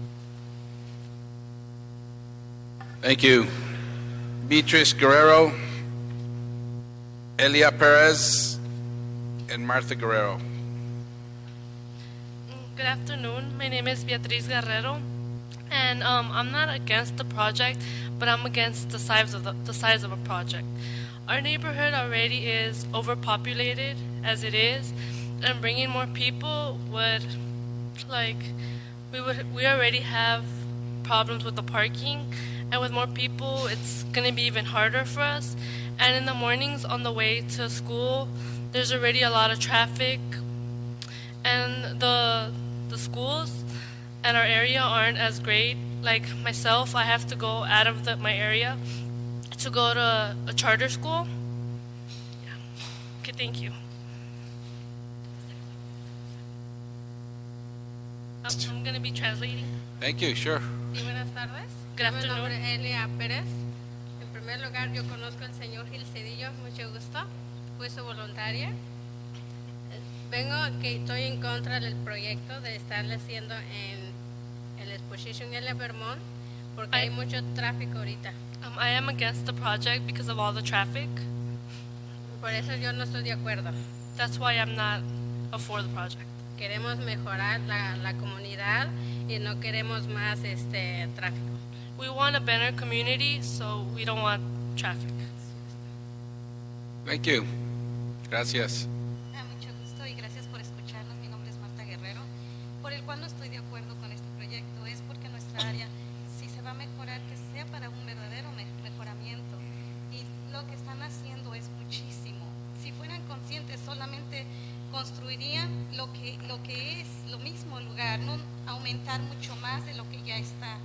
Thank you. Beatrice Guerrero, Elia Perez, and Martha Guerrero. Good afternoon. My name is Beatriz Guerrero, and I'm not against the project, but I'm against the size of a project. Our neighborhood already is overpopulated as it is, and bringing more people would, we already have problems with the parking. And with more people, it's going to be even harder for us. And in the mornings on the way to school, there's already a lot of traffic. And the schools in our area aren't as great. Like myself, I have to go out of my area to go to a charter school. Yeah. Okay, thank you. I'm going to be translating. Thank you, sure. Buenas tardes. Good afternoon. Mi nombre es Elia Pérez. En primer lugar, yo conozco al señor Gil Cedillo, mucho gusto. Fui su voluntaria. Vengo que estoy en contra del proyecto de estarle haciendo en el Exposition y el Vermont porque hay mucho tráfico ahorita. I am against the project because of all the traffic. Por eso yo no estoy de acuerdo. That's why I'm not for the project. Queremos mejorar la comunidad y no queremos más tráfico. We want a better community, so we don't want traffic. Thank you. Gracias. Mucho gusto y gracias por escucharnos. Mi nombre es Marta Guerrero. Por el cual no estoy de acuerdo con este proyecto es porque nuestra área, si se va a mejorar, que sea para un verdadero mejoramiento. Y lo que están haciendo es muchísimo. Si fueran conscientes, solamente construirían lo que es lo mismo lugar, no aumentar mucho más de lo que ya está.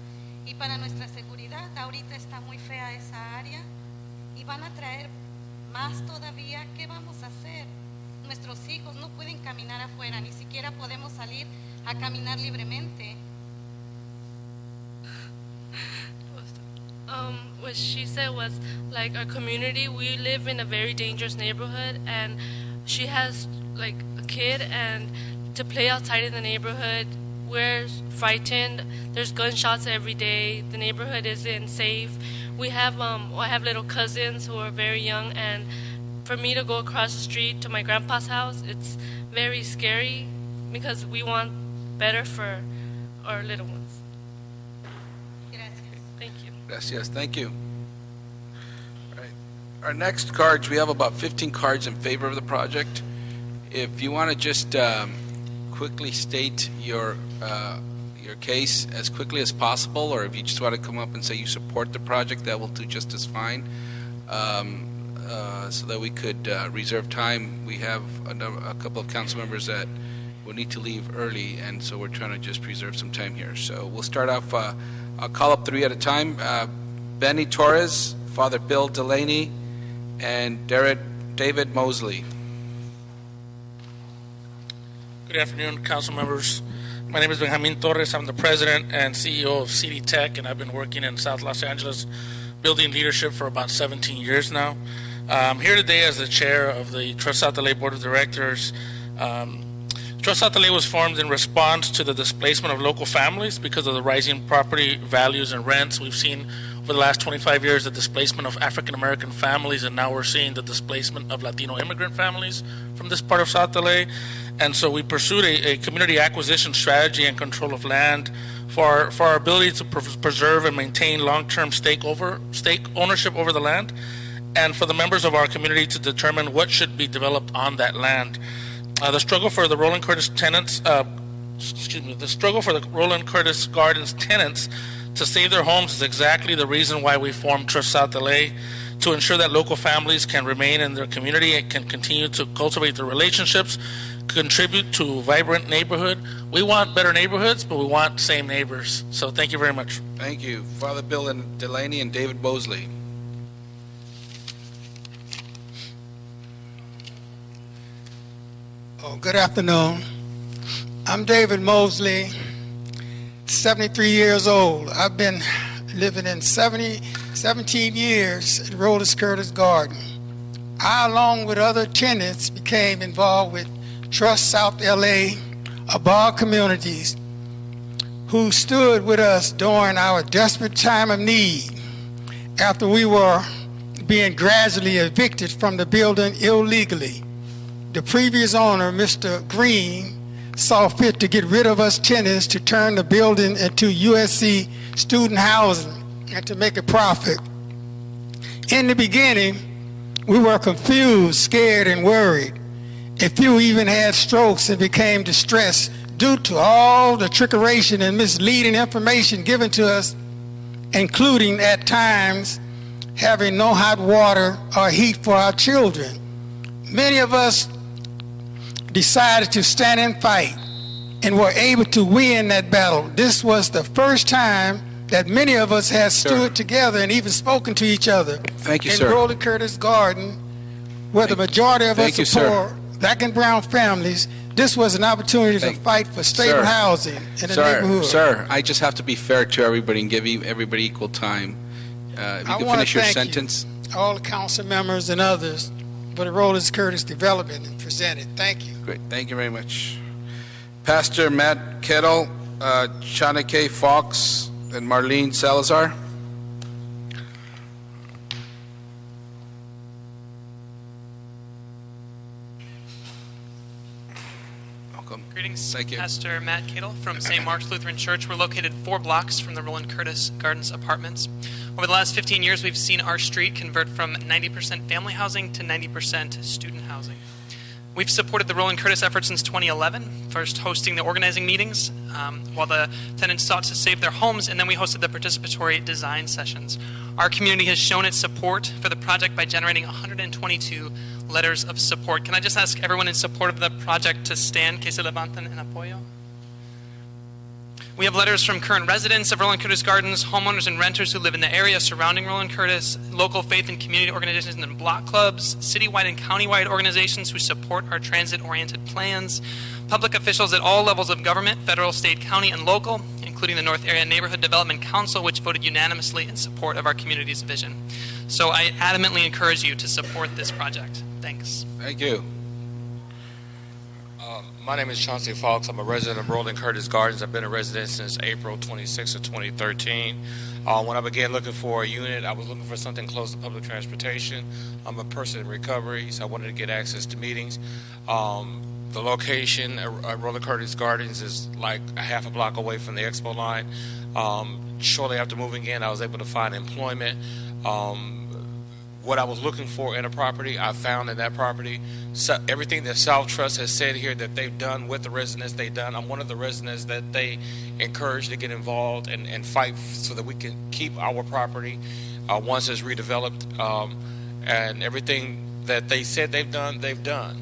Y para nuestra seguridad, ahorita está muy fea esa área y van a traer más todavía. ¿Qué vamos a hacer? Nuestros hijos no pueden caminar afuera, ni siquiera podemos salir a caminar libremente. What she said was, like, our community, we live in a very dangerous neighborhood, and she has, like, a kid, and to play outside in the neighborhood, we're frightened. There's gunshots every day. The neighborhood isn't safe. We have I have little cousins who are very young, and for me to go across the street to my grandpa's house, it's very scary because we want better for our little ones. Thank you. Gracias. Thank you. All right. Our next cards, we have about 15 cards in favor of the project. If you want to just quickly state your case as quickly as possible, or if you just want to come up and say you support the project, that will do just as fine. So that we could reserve time. We have a couple of council members that will need to leave early, and so we're trying to just preserve some time here. So we'll start off, I'll call up three at a time. Benny Torres, Father Bill Delaney, and David Mosley. Good afternoon, council members. My name is Benjamin Torres. I'm the president and CEO of CD Tech, and I've been working in South Los Angeles building leadership for about 17 years now. I'm here today as the chair of the Trust South LA Board of Directors. Trust South LA was formed in response to the displacement of local families because of the rising property values and rents we've seen over the last 25 years the displacement of African American families, and now we're seeing the displacement of Latino immigrant families from this part of South LA. And so we pursued a community acquisition strategy and control of land for our ability to preserve and maintain long-term stake ownership over the land, and for the members of our community to determine what should be developed on that land. The struggle for the Roland Curtis tenants, the struggle for the Roland Curtis Gardens tenants to save their homes is exactly the reason why we formed Trust South LA, to ensure that local families can remain in their community and can continue to cultivate their relationships, contribute to a vibrant neighborhood. We want better neighborhoods, but we want same neighbors. So thank you very much. Thank you. Father Bill and Delaney and David Bosley. Oh, good afternoon. I'm David Mosley, 73 years old. I've been living in 17 years at Roland Curtis Garden. I, along with other tenants, became involved with Trust South LA, of our communities, who stood with us during our desperate time of need after we were being gradually evicted from the building illegally. The previous owner, Mr. Green, saw fit to get rid of us tenants to turn the building into USC student housing and to make a profit. In the beginning, we were confused, scared, and worried. A few even had strokes and became distressed due to all the trickery and misleading information given to us, including at times having no hot water or heat for our children. Many of us decided to stand and fight and were able to win that battle. This was the first time that many of us had stood together and even spoken to each other. Thank you, in sir. Roland Curtis Garden, where the majority of us are poor, black and brown families. This was an opportunity to fight for stable housing in the neighborhood. Sir, I just have to be fair to everybody and give everybody equal time. If you can finish your sentence. All the council members and others for the Roland Curtis development and presented. Thank you. Great. Thank you very much. Pastor Matt Kettle, Chana K. Fox, and Marlene Salazar. Welcome. Greetings. Thank you. Pastor Matt Kettle from St. Mark's Lutheran Church. We're located 4 blocks from the Roland Curtis Gardens apartments. Over the last 15 years, we've seen our street convert from 90% family housing to 90% student housing. We've supported the Roland Curtis effort since 2011, first hosting the organizing meetings while the tenants sought to save their homes, and then we hosted the participatory design sessions. Our community has shown its support for the project by generating 122 letters of support. Can I just ask everyone in support of the project to stand, que se levanten en apoyo? We have letters from current residents of Roland Curtis Gardens, homeowners and renters who live in the area surrounding Roland Curtis, local faith and community organizations and block clubs, citywide and countywide organizations who support our transit-oriented plans, public officials at all levels of government, federal, state, county, and local, including the North Area Neighborhood Development Council, which voted unanimously in support of our community's vision. So I adamantly encourage you to support this project. Thanks. Thank you. My name is Chauncey Fox. I'm a resident of Roland Curtis Gardens. I've been a resident since April 26 of 2013. When I began looking for a unit, I was looking for something close to public transportation. I'm a person in recovery, so I wanted to get access to meetings. The location at Roland Curtis Gardens is like a half a block away from the expo line. Shortly after moving in, I was able to find employment. What I was looking for in a property, I found in that property. So everything that South Trust has said here that they've done with the residents, they've done. I'm one of the residents that they encourage to get involved and fight so that we can keep our property once it's redeveloped. And everything that they said they've done, they've done.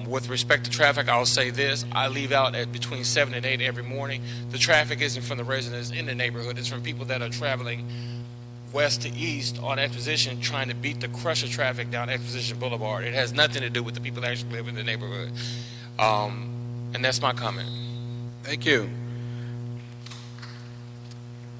With respect to traffic, I'll say this. I leave out at between 7 and 8 every morning. The traffic isn't from the residents in the neighborhood. It's from people that are traveling west to east on Exposition, trying to beat the crush of traffic down Exposition Boulevard. It has nothing to do with the people that actually live in the neighborhood. And that's my comment. Thank you.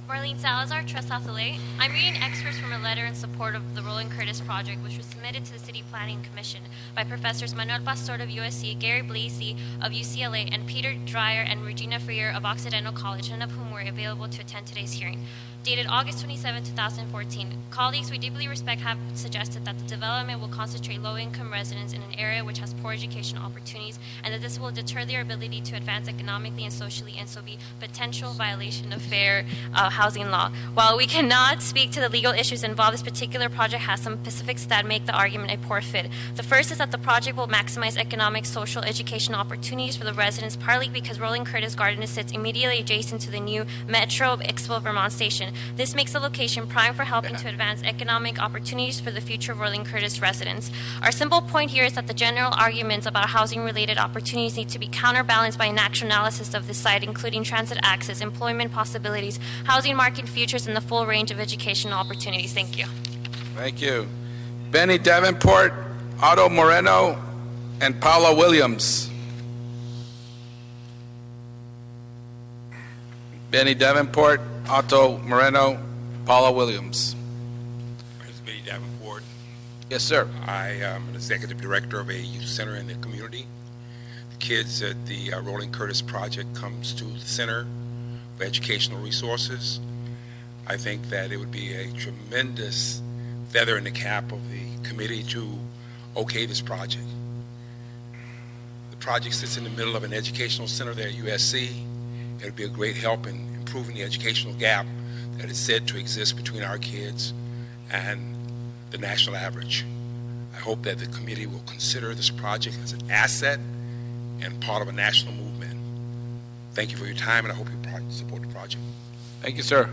Marlene Salazar, Trust South LA. I'm reading excerpts from a letter in support of the Roland Curtis project, which was submitted to the City Planning Commission by Professors Manuel Pastor of USC, Gary Blasey of UCLA, and Peter Dreyer and Regina Freer of Occidental College, none of whom were available to attend today's hearing. dated August 27, 2014. Colleagues, we deeply respect have suggested that the development will concentrate low-income residents in an area which has poor educational opportunities, and that this will deter their ability to advance economically and socially, and so be potential violation of fair housing law. While we cannot speak to the legal issues involved, this particular project has some specifics that make the argument a poor fit. The first is that the project will maximize economic, social, educational opportunities for the residents, partly because Roland Curtis Gardens sits immediately adjacent to the new Metro Expo Vermont station. This makes the location prime for helping to advance economic opportunities for the future Roland Curtis residents. Our simple point here is that the general arguments about housing-related opportunities need to be counterbalanced by an actual analysis of the site, including transit access, employment possibilities, housing market futures, and the full range of educational opportunities. Thank you. Thank you. Benny Davenport, Otto Moreno, and Paula Williams. Benny Davenport, Otto Moreno, Paula Williams. My name is Benny Davenport. Yes, sir. I am an executive director of a youth center in the community. The kids at the Roland Curtis Project comes to the center for educational resources. I think that it would be a tremendous feather in the cap of the committee to okay this project. The project sits in the middle of an educational center there at USC. It would be a great help in improving the educational gap that is said to exist between our kids and the national average. I hope that the committee will consider this project as an asset and part of a national movement. Thank you for your time, and I hope you support the project. Thank you, sir.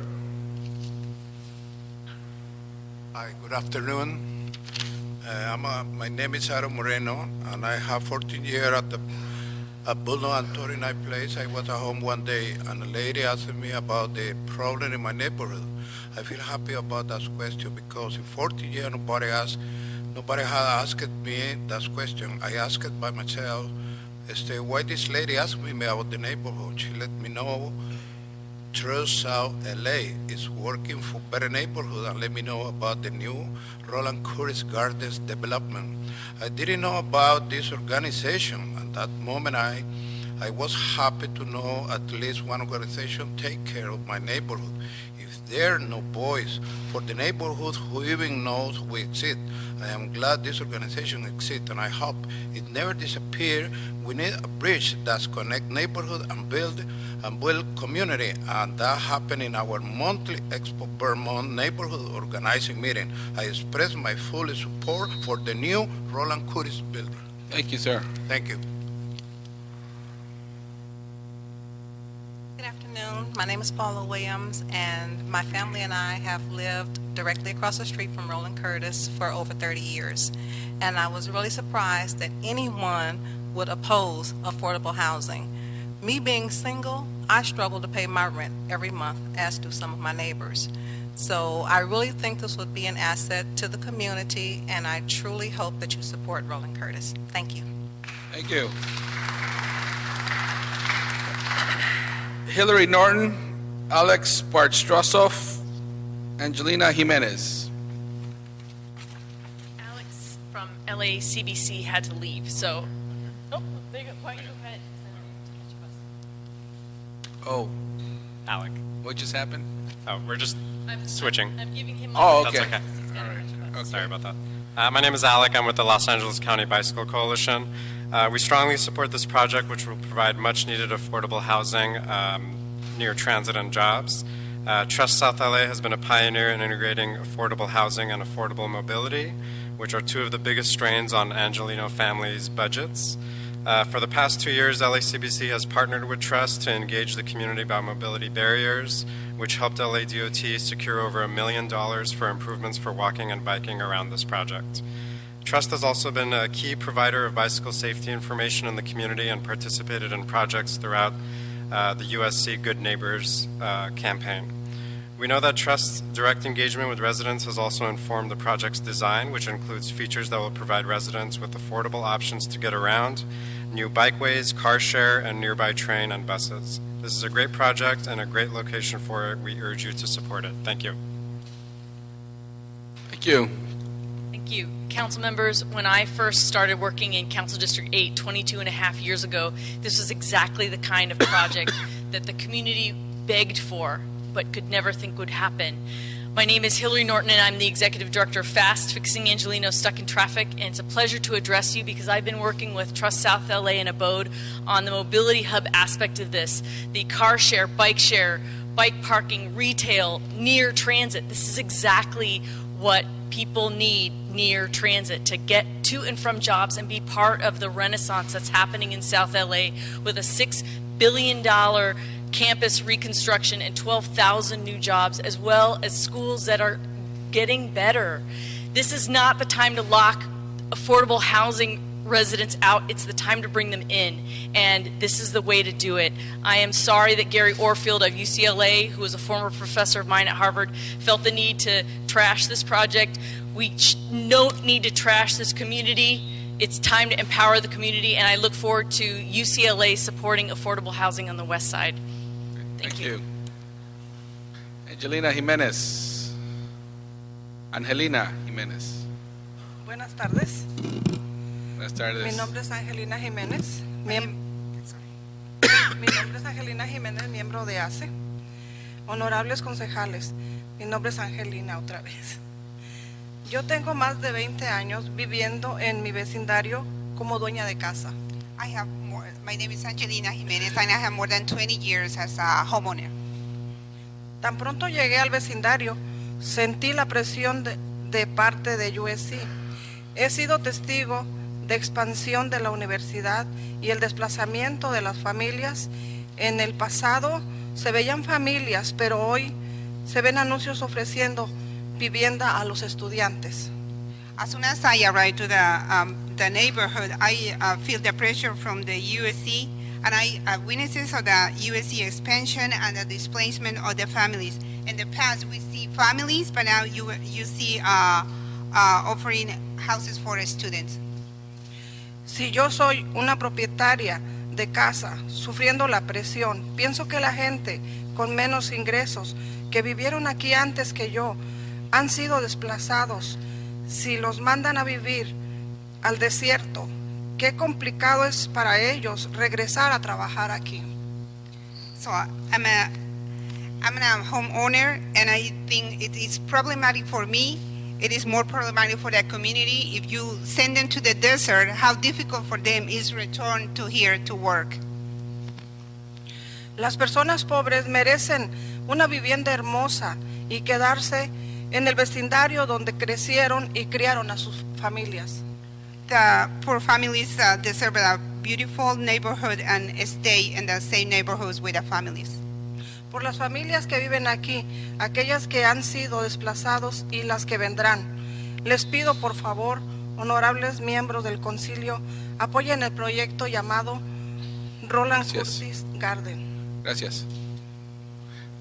Hi, good afternoon. My name is Aaron Moreno, and I have 14 years at the Bulno and Torinai place. I was at home one day, and a lady asked me about the problem in my neighborhood. I feel happy about that question because in 14 years nobody had asked me that question. I asked it by myself. Why this lady asked me about the neighborhood? She let me know Trust South LA is working for better neighborhood and let me know about the new Roland Curtis Gardens development. I didn't know about this organization. At that moment, I was happy to know at least one organization take care of my neighborhood. If there are no voice for the neighborhood, who even knows we exist? I am glad this organization exists, and I hope it never disappears. We need a bridge that connects neighborhood and build community, and that happened in our monthly Expo Vermont neighborhood organizing meeting. I express my full support for the new Roland Curtis building. Thank you, sir. Thank you. Good afternoon. My name is Paula Williams, and my family and I have lived directly across the street from Roland Curtis for over 30 years. And I was really surprised that anyone would oppose affordable housing. Me being single, I struggle to pay my rent every month, as do some of my neighbors. So I really think this would be an asset to the community, and I truly hope that you support Roland Curtis. Thank you. Thank you. Hillary Norton, Alex Bartstrosov, Angelina Jimenez. Alex from LACBC had to leave, so. Oh, there you go. Why don't you go ahead? Oh. Alec. What just happened? Oh, we're just switching. I'm giving him Oh, okay. That's okay. All right. Okay. Sorry about that. My name is Alec. I'm with the Los Angeles County Bicycle Coalition. We strongly support this project, which will provide much-needed affordable housing near transit and jobs. Trust South LA has been a pioneer in integrating affordable housing and affordable mobility, which are two of the biggest strains on Angelino families' budgets. For the past 2 years, LACBC has partnered with Trust to engage the community about mobility barriers, which helped LA DOT secure over $1 million for improvements for walking and biking around this project. Trust has also been a key provider of bicycle safety information in the community and participated in projects throughout the USC Good Neighbors campaign. We know that Trust's direct engagement with residents has also informed the project's design, which includes features that will provide residents with affordable options to get around, new bikeways, car share, and nearby train and buses. This is a great project and a great location for it. We urge you to support it. Thank you. Thank you. Thank you. Council members, when I first started working in Council District 8 22 and a half years ago, this was exactly the kind of project that the community begged for but could never think would happen. My name is Hillary Norton, and I'm the Executive Director of FAST, Fixing Angelenos Stuck in Traffic, and it's a pleasure to address you because I've been working with Trust South LA and Abode on the mobility hub aspect of this, the car share, bike parking, retail, near transit. This is exactly what people need near transit to get to and from jobs and be part of the renaissance that's happening in South LA with a $6 billion campus reconstruction and 12,000 new jobs, as well as schools that are getting better. This is not the time to lock affordable housing residents out. It's the time to bring them in, and this is the way to do it. I am sorry that Gary Orfield of UCLA, who was a former professor of mine at Harvard, felt the need to trash this project. We don't need to trash this community. It's time to empower the community, and I look forward to UCLA supporting affordable housing on the west side. Thank you. Angelina Jimenez. Angelina Jimenez. Buenas tardes. Buenas tardes. Mi nombre es Angelina Jiménez. Mi nombre es Angelina Jiménez, miembro de ACE. Honorables concejales, mi nombre es Angelina otra vez. Yo tengo más de 20 años viviendo en mi vecindario como dueña de casa. My name is Angelina Jimenez, and I have more than 20 years as a homeowner. Tan pronto llegué al vecindario, sentí la presión de parte de USC. He sido testigo de expansión de la universidad y el desplazamiento de las familias. En el pasado se veían familias, pero hoy se ven anuncios ofreciendo vivienda a los estudiantes. As soon as I arrived to the neighborhood, I feel the pressure from the USC, and I witnesses of the USC expansion and the displacement of the families. In the past, we see families, but now you see offering houses for students. Si yo soy una propietaria de casa sufriendo la presión, pienso que la gente con menos ingresos que vivieron aquí antes que yo han sido desplazados. Si los mandan a vivir al desierto, qué complicado es para ellos regresar a trabajar aquí. So I'm a homeowner, and I think it is problematic for me. It is more problematic for the community. If you send them to the desert, how difficult for them is return to here to work. Las personas pobres merecen una vivienda hermosa y quedarse en el vecindario donde crecieron y criaron a sus familias. The poor families deserve a beautiful neighborhood and stay in the same neighborhoods with the families. Por las familias que viven aquí, aquellas que han sido desplazados y las que vendrán, les pido por favor, honorables miembros del concilio, apoyen el proyecto llamado Roland Curtis Garden. Gracias.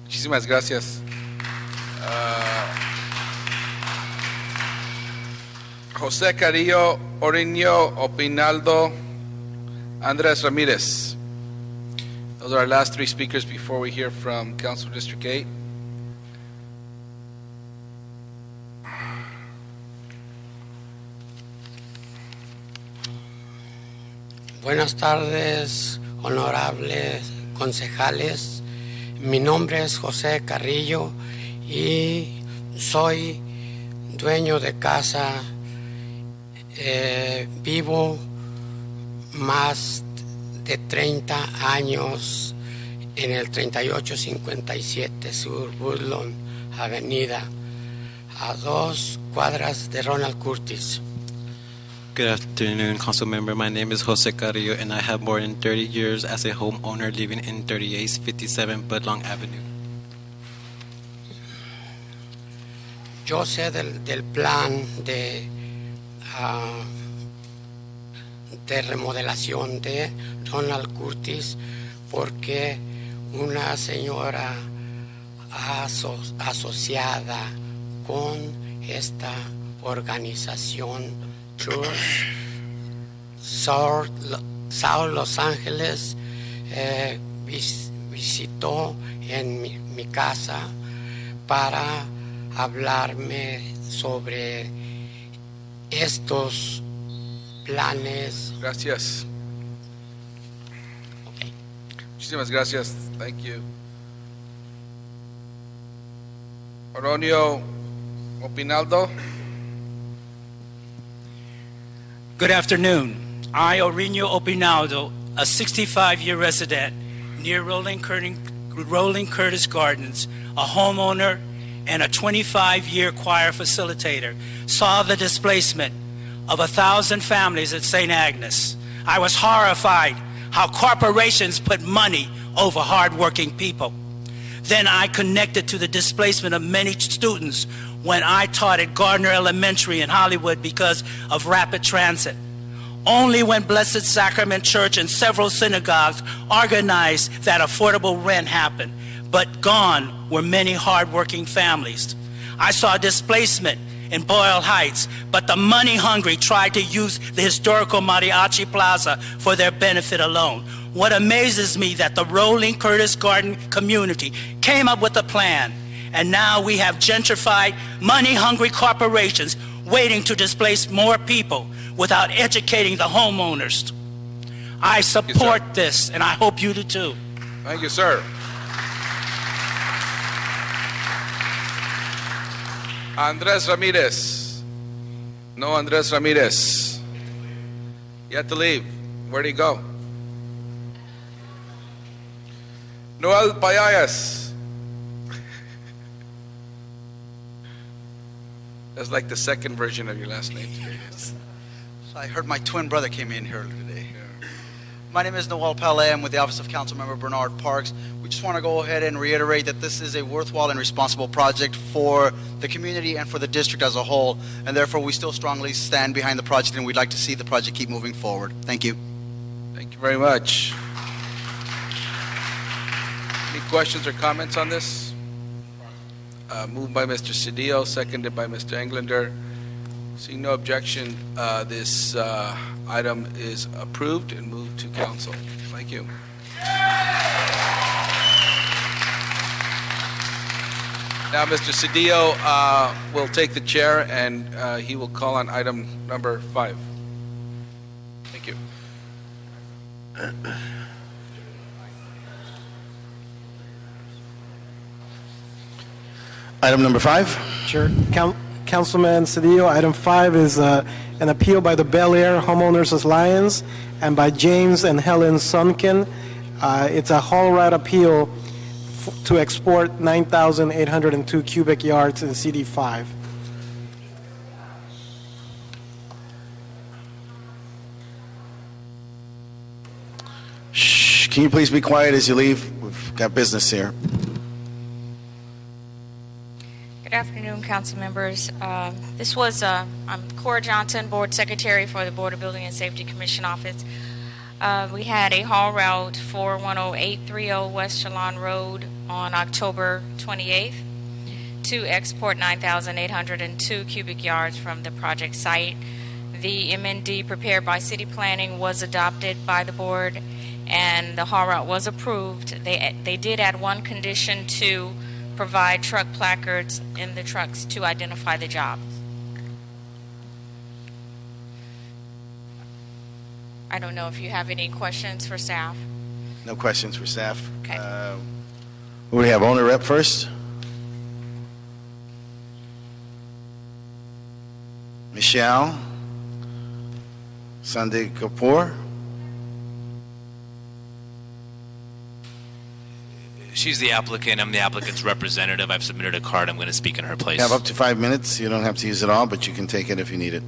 Muchísimas gracias. José Carrillo, Oriño, Opinaldo, Andres Ramirez. Those are our last three speakers before we hear from Council District 8. Buenas tardes, honorables concejales. Mi nombre es José Carrillo y soy dueño de casa. Vivo más de 30 años en el 3857 Sur Woodlawn Avenida, a 2 cuadras de Ronald Curtis. Good afternoon, Council Member. My name is Jose Carrillo, and I have more than 30 years as a homeowner living in 3857 Budlong Avenue. Yo sé del plan de remodelación de Ronald Curtis porque una señora asociada con esta organización Church South Los Ángeles visitó en mi casa para hablarme sobre estos planes. Gracias. Okay. Muchísimas gracias. Thank you. Moreno Opinaldo. Good afternoon. I, Orino Opinaldo, a 65-year resident near Roland Curtis Gardens, a homeowner and a 25-year choir facilitator, saw the displacement of 1,000 families at St. Agnes. I was horrified how corporations put money over hardworking people. Then I connected to the displacement of many students when I taught at Gardner Elementary in Hollywood because of rapid transit. Only when Blessed Sacrament Church and several synagogues organized that affordable rent happened, but gone were many hardworking families. I saw displacement in Boyle Heights, but the money-hungry tried to use the historical Mariachi Plaza for their benefit alone. What amazes me that the Roland Curtis Garden community came up with a plan, and now we have gentrified, money-hungry corporations waiting to displace more people without educating the homeowners. I support this, and I hope you do too. Thank you, sir. Andres Ramirez. No Andres Ramirez. You had to leave. Where'd he go? Noel Payayas. That's like the second version of your last name. So I heard my twin brother came in here today. My name is Noel Palais. I'm with the Office of Councilmember Bernard Parks. We just want to go ahead and reiterate that this is a worthwhile and responsible project for the community and for the district as a whole, and therefore we still strongly stand behind the project, and we'd like to see the project keep moving forward. Thank you. Thank you very much. Any questions or comments on this? Moved by Mr. Cedillo, seconded by Mr. Englander. Seeing no objection, this item is approved and moved to council. Thank you. Now, Mr. Cedillo will take the chair, and he will call on item number 5. Thank you. Item number 5. Sure. Councilman Cedillo, item 5 is an appeal by the Bel Air Homeowners Alliance and by James and Helen Sunken. It's a haul route appeal to export 9,802 cubic yards in CD5. Shh, can you please be quiet as you leave? We've got business here. Good afternoon, council members. I'm Cora Johnson, Board Secretary for the Board of Building and Safety Commission Office. We had a haul route for 10830 West Chalon Road on October 28th to export 9,802 cubic yards from the project site. The MND prepared by City Planning was adopted by the board, and the haul route was approved. They did add one condition to provide truck placards in the trucks to identify the job. I don't know if you have any questions for staff. No questions for staff. Okay. Who do we have? Owner rep first. Michelle Sunday Kapoor. She's the applicant. I'm the applicant's representative. I've submitted a card. I'm going to speak in her place. You have up to 5 minutes. You don't have to use it all, but you can take it if you need it.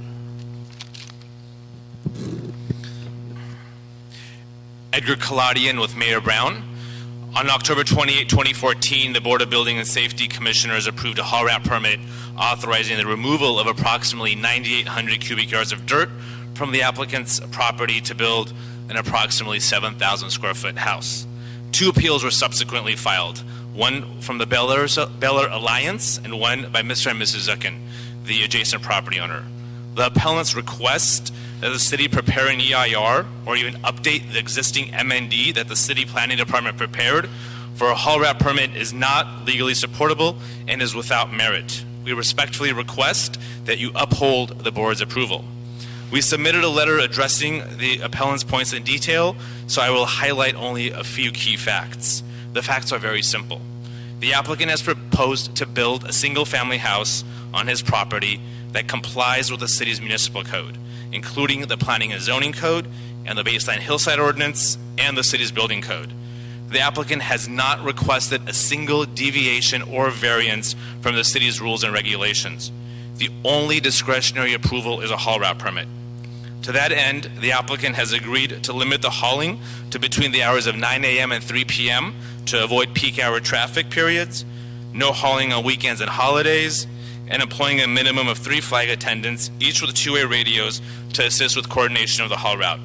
Edgar Kaladian with Mayor Brown. On October 28, 2014, the Board of Building and Safety Commissioners approved a haul route permit authorizing the removal of approximately 9,800 cubic yards of dirt from the applicant's property to build an approximately 7,000 square foot house. 2 appeals were subsequently filed, one from the Bel Air Alliance and one by Mr. and Mrs. Zucken, the adjacent property owner. The appellants request that the city prepare an EIR or even update the existing MND that the city planning department prepared for a haul route permit is not legally supportable and is without merit. We respectfully request that you uphold the board's approval. We submitted a letter addressing the appellant's points in detail, so I will highlight only a few key facts. The facts are very simple. The applicant has proposed to build a single-family house on his property that complies with the city's municipal code, including the Planning and Zoning Code and the Baseline Hillside Ordinance and the city's building code. The applicant has not requested a single deviation or variance from the city's rules and regulations. The only discretionary approval is a haul route permit. To that end, the applicant has agreed to limit the hauling to between the hours of 9 a.m. and 3 p.m. to avoid peak hour traffic periods, no hauling on weekends and holidays, and employing a minimum of 3 flag attendants, each with two-way radios, to assist with coordination of the haul route.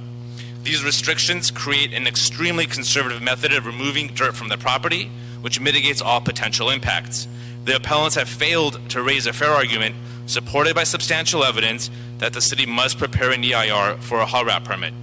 These restrictions create an extremely conservative method of removing dirt from the property, which mitigates all potential impacts. The appellants have failed to raise a fair argument, supported by substantial evidence, that the city must prepare an EIR for a haul route permit.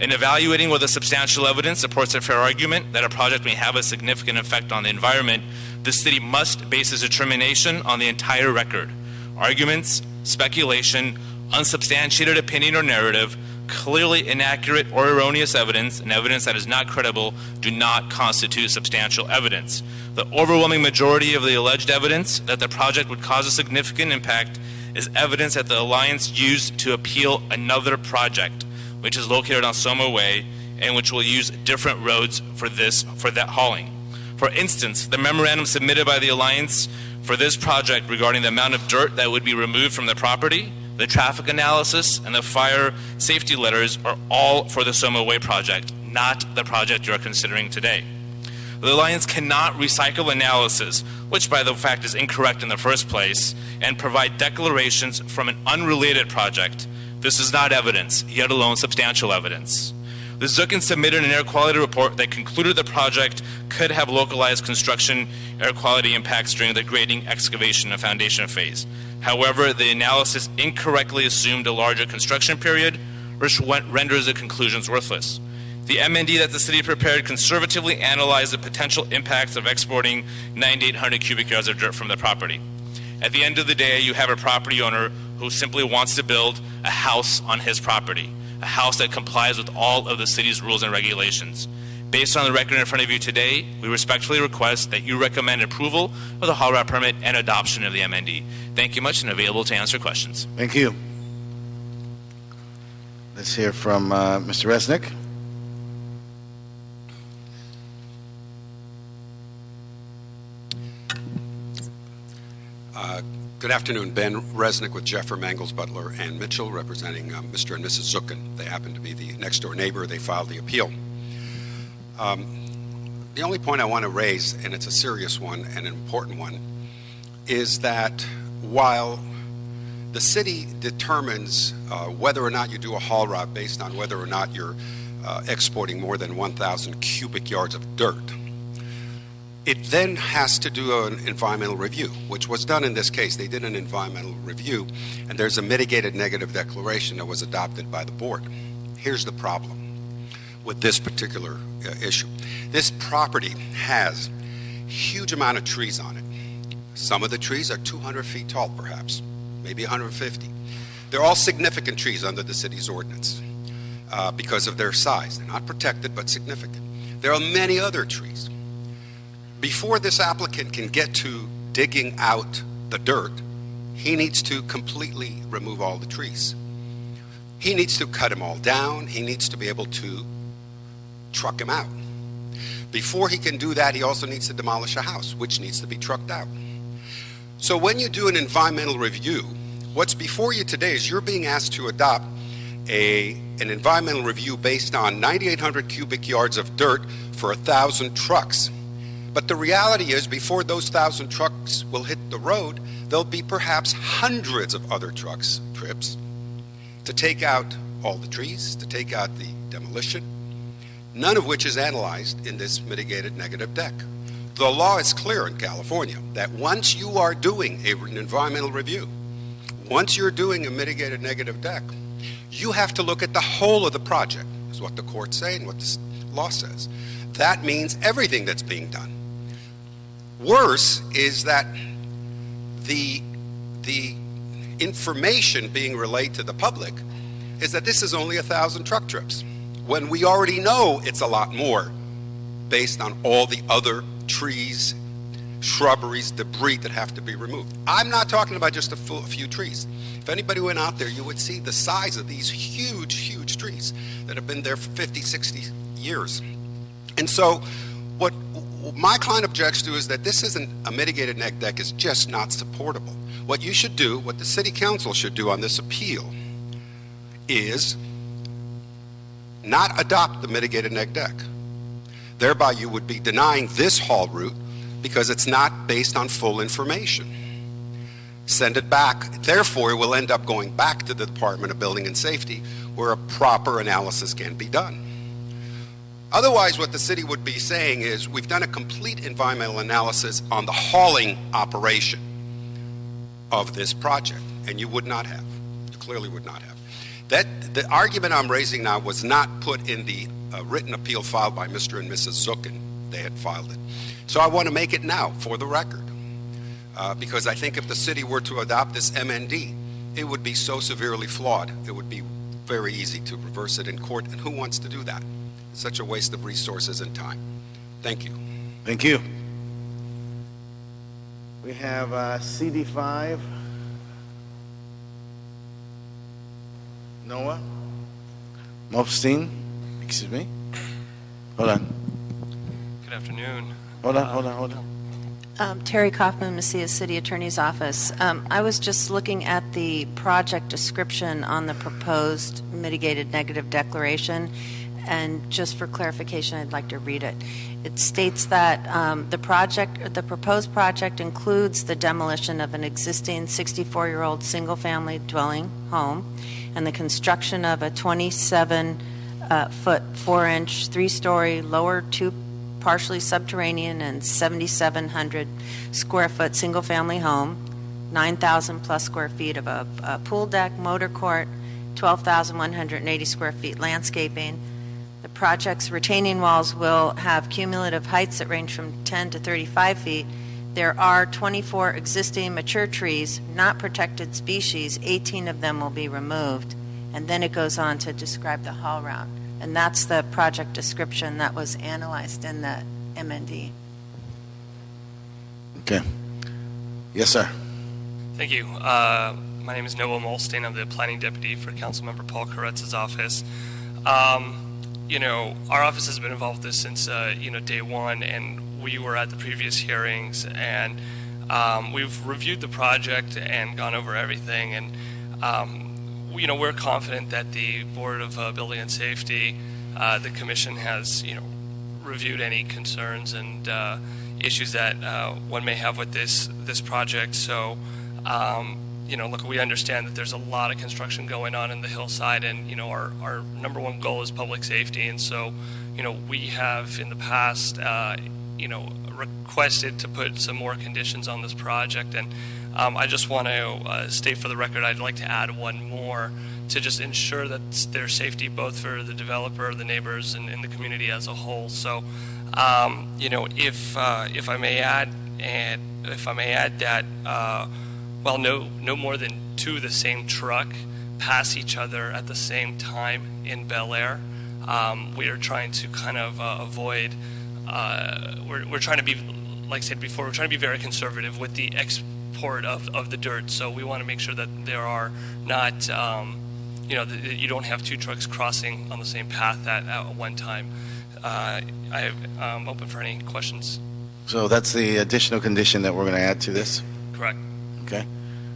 In evaluating whether substantial evidence supports a fair argument that a project may have a significant effect on the environment, the city must base its determination on the entire record. Arguments, speculation, unsubstantiated opinion or narrative, clearly inaccurate or erroneous evidence, and evidence that is not credible, do not constitute substantial evidence. The overwhelming majority of the alleged evidence that the project would cause a significant impact is evidence that the Alliance used to appeal another project, which is located on Soma Way and which will use different roads for that hauling. For instance, the memorandum submitted by the Alliance for this project regarding the amount of dirt that would be removed from the property, the traffic analysis, and the fire safety letters are all for the Soma Way project, not the project you are considering today. The Alliance cannot recycle analysis, which by the fact is incorrect in the first place, and provide declarations from an unrelated project. This is not evidence, yet alone substantial evidence. The Zucken submitted an air quality report that concluded the project could have localized construction air quality impacts during the grading, excavation, and foundation phase. However, the analysis incorrectly assumed a larger construction period, which renders the conclusions worthless. The MND that the city prepared conservatively analyzed the potential impacts of exporting 9,800 cubic yards of dirt from the property. At the end of the day, you have a property owner who simply wants to build a house on his property, a house that complies with all of the city's rules and regulations. Based on the record in front of you today, we respectfully request that you recommend approval of the haul route permit and adoption of the MND. Thank you much, and available to answer questions. Thank you. Let's hear from Mr. Resnick. Good afternoon. Ben Resnick with Jeffer, Mangles, Butler, and Mitchell, representing Mr. and Mrs. Zucken. They happen to be the next-door neighbor. They filed the appeal. The only point I want to raise, and it's a serious one and an important one, is that while the city determines whether or not you do a haul route based on whether or not you're exporting more than 1,000 cubic yards of dirt, it then has to do an environmental review, which was done in this case. They did an environmental review, and there's a mitigated negative declaration that was adopted by the board. Here's the problem with this particular issue. This property has a huge amount of trees on it. Some of the trees are 200 feet tall, perhaps, maybe 150. They're all significant trees under the city's ordinance because of their size. They're not protected, but significant. There are many other trees. Before this applicant can get to digging out the dirt, he needs to completely remove all the trees. He needs to cut them all down. He needs to be able to truck them out. Before he can do that, he also needs to demolish a house, which needs to be trucked out. So when you do an environmental review, what's before you today is you're being asked to adopt an environmental review based on 9,800 cubic yards of dirt for 1,000 trucks. But the reality is, before those 1,000 trucks will hit the road, there'll be perhaps hundreds of other trucks trips to take out all the trees, to take out the demolition, none of which is analyzed in this mitigated negative deck. The law is clear in California that once you are doing an environmental review, once you're doing a mitigated negative deck, you have to look at the whole of the project, is what the courts say and what the law says. That means everything that's being done. Worse is that the information being relayed to the public is that this is only 1,000 truck trips, when we already know it's a lot more based on all the other trees, shrubberies, debris that have to be removed. I'm not talking about just a few trees. If anybody went out there, you would see the size of these huge, huge trees that have been there for 50, 60 years. And so what my client objects to is that this isn't a mitigated neg deck, is just not supportable. What you should do, what the city council should do on this appeal, is not adopt the mitigated neg deck. Thereby you would be denying this haul route because it's not based on full information. Send it back. Therefore, it will end up going back to the Department of Building and Safety where a proper analysis can be done. Otherwise, what the city would be saying is, we've done a complete environmental analysis on the hauling operation of this project, and you would not have. You clearly would not have. The argument I'm raising now was not put in the written appeal filed by Mr. and Mrs. Zucken. They had filed it. So I want to make it now for the record, because I think if the city were to adopt this MND, it would be so severely flawed, it would be very easy to reverse it in court, and who wants to do that? It's such a waste of resources and time. Thank you. Thank you. We have CD5. Noah? Mofstein? Excuse me? Hold on. Good afternoon. Hold on. Terry Kaufman, Macias City Attorney's Office. I was just looking at the project description on the proposed mitigated negative declaration, and just for clarification, I'd like to read it. It states that the proposed project includes the demolition of an existing 64-year-old single-family dwelling home and the construction of a 27-foot, 4-inch, 3-story, lower 2 partially subterranean and 7,700 square foot single-family home, 9,000 plus square feet of a pool deck, motor court, 12,180 square feet landscaping. The project's retaining walls will have cumulative heights that range from 10 to 35 feet. There are 24 existing mature trees, not protected species. 18 of them will be removed. And then it goes on to describe the haul route. And that's the project description that was analyzed in the MND. Okay. Yes, sir. Thank you. My name is Noah Molstein. I'm the planning deputy for Councilmember Paul Koretz's office. Our office has been involved with this since, day one, and we were at the previous hearings, and we've reviewed the project and gone over everything, and we're confident that the Board of Building and Safety, the Commission has, reviewed any concerns and issues that one may have with this project. So, look, we understand that there's a lot of construction going on in the hillside, and our number one goal is public safety, and so we have in the past requested to put some more conditions on this project, and I just want to state for the record, I'd like to add one more to just ensure that there's safety both for the developer, the neighbors, and the community as a whole. So, if I may add that, no more than 2 of the same truck pass each other at the same time in Bel Air. We are trying to kind of avoid. We're trying to be, like I said before, we're trying to be very conservative with the export of the dirt. So we want to make sure that there are not, you don't have 2 trucks crossing on the same path at one time. I'm open for any questions. So that's the additional condition that we're going to add to this? Correct. Okay.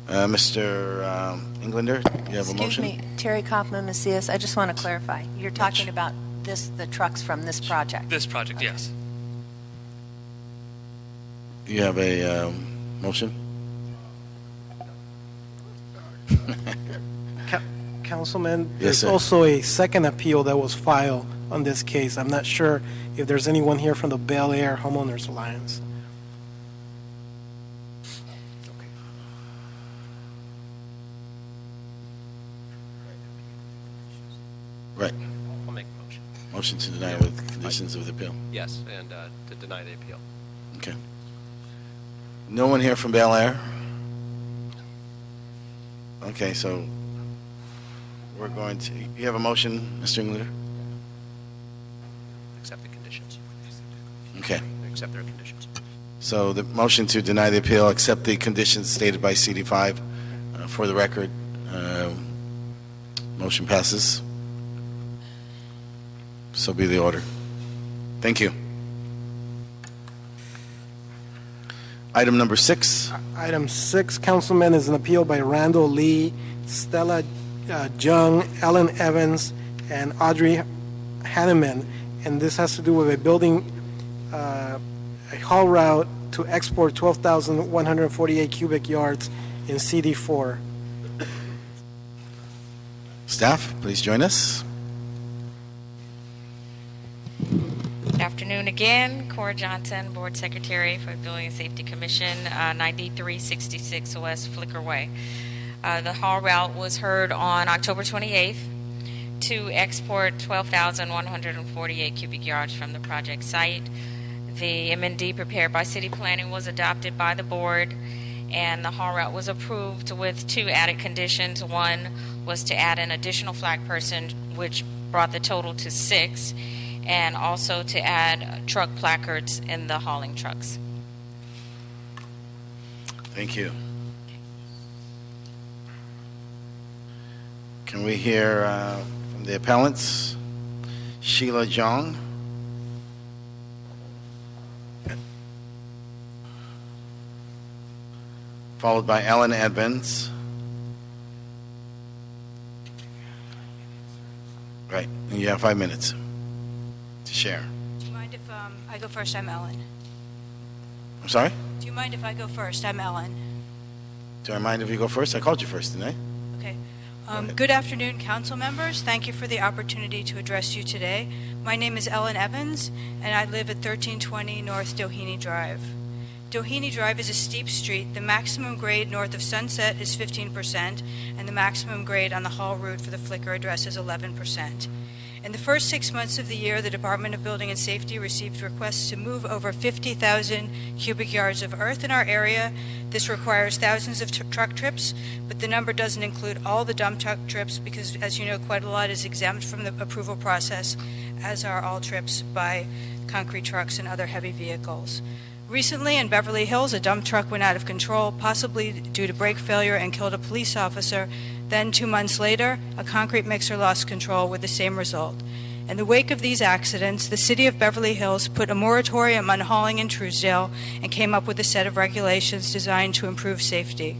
Mr. Englander, you have a motion? Excuse me, Terry Kaufman, Macias, I just want to clarify. You're talking about the trucks from this project? This project, okay. Yes. You have a motion? Councilman, Yes, there's sir. also a second appeal that was filed on this case. I'm not sure if there's anyone here from the Bel Air Homeowners Alliance. Right. I'll make a motion. Motion to deny with conditions of the appeal. Yes, and to deny the appeal. Okay. No one here from Bel Air? Okay, so we're going to, you have a motion, Mr. Englander? Accept the conditions. Okay. Accept their conditions. So the motion to deny the appeal, accept the conditions stated by CD5. For the record, motion passes. So be the order. Thank you. Item number 6. Item 6, Councilman, is an appeal by Randall Lee, Stella Jung, Ellen Evans, and Audrey Hanneman, and this has to do with a building, a haul route to export 12,148 cubic yards in CD4. Staff, please join us. Good afternoon again. Cora Johnson, Board Secretary for the Building and Safety Commission, 9366 West Flicker Way. The haul route was heard on October 28th to export 12,148 cubic yards from the project site. The M&D prepared by City Planning was adopted by the board, and the haul route was approved with 2 added conditions. One was to add an additional flag person, which brought the total to 6, and also to add truck placards in the hauling trucks. Thank you. Can we hear from the appellants? Sheila Jong. Followed by Ellen Evans. Right, and you have 5 minutes to share. Do you mind if I go first? I'm Ellen. I'm sorry? Do you mind if I go first? I'm Ellen. Do I mind if you go first? I called you first, didn't I? Okay. Good afternoon, council members. Thank you for the opportunity to address you today. My name is Ellen Evans, and I live at 1320 North Doheny Drive. Doheny Drive is a steep street. The maximum grade north of Sunset is 15%, and the maximum grade on the haul route for the Flicker address is 11%. In the first 6 months of the year, the Department of Building and Safety received requests to move over 50,000 cubic yards of earth in our area. This requires thousands of truck trips, but the number doesn't include all the dump truck trips because, as you know, quite a lot is exempt from the approval process, as are all trips by concrete trucks and other heavy vehicles. Recently in Beverly Hills, a dump truck went out of control, possibly due to brake failure, and killed a police officer. Then 2 months later, a concrete mixer lost control with the same result. In the wake of these accidents, the city of Beverly Hills put a moratorium on hauling in Truesdale and came up with a set of regulations designed to improve safety.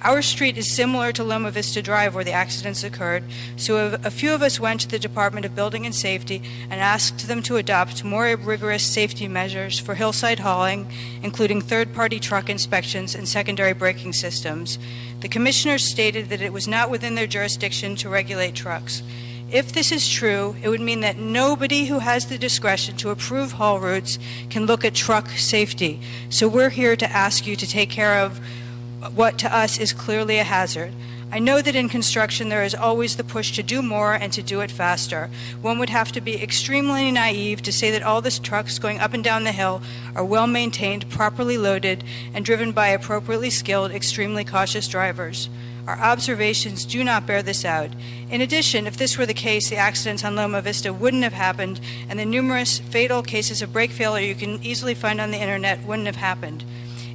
Our street is similar to Loma Vista Drive where the accidents occurred, so a few of us went to the Department of Building and Safety and asked them to adopt more rigorous safety measures for hillside hauling, including third-party truck inspections and secondary braking systems. The commissioners stated that it was not within their jurisdiction to regulate trucks. If this is true, it would mean that nobody who has the discretion to approve haul routes can look at truck safety. So we're here to ask you to take care of what to us is clearly a hazard. I know that in construction there is always the push to do more and to do it faster. One would have to be extremely naive to say that all the trucks going up and down the hill are well maintained, properly loaded, and driven by appropriately skilled, extremely cautious drivers. Our observations do not bear this out. In addition, if this were the case, the accidents on Loma Vista wouldn't have happened, and the numerous fatal cases of brake failure you can easily find on the internet wouldn't have happened.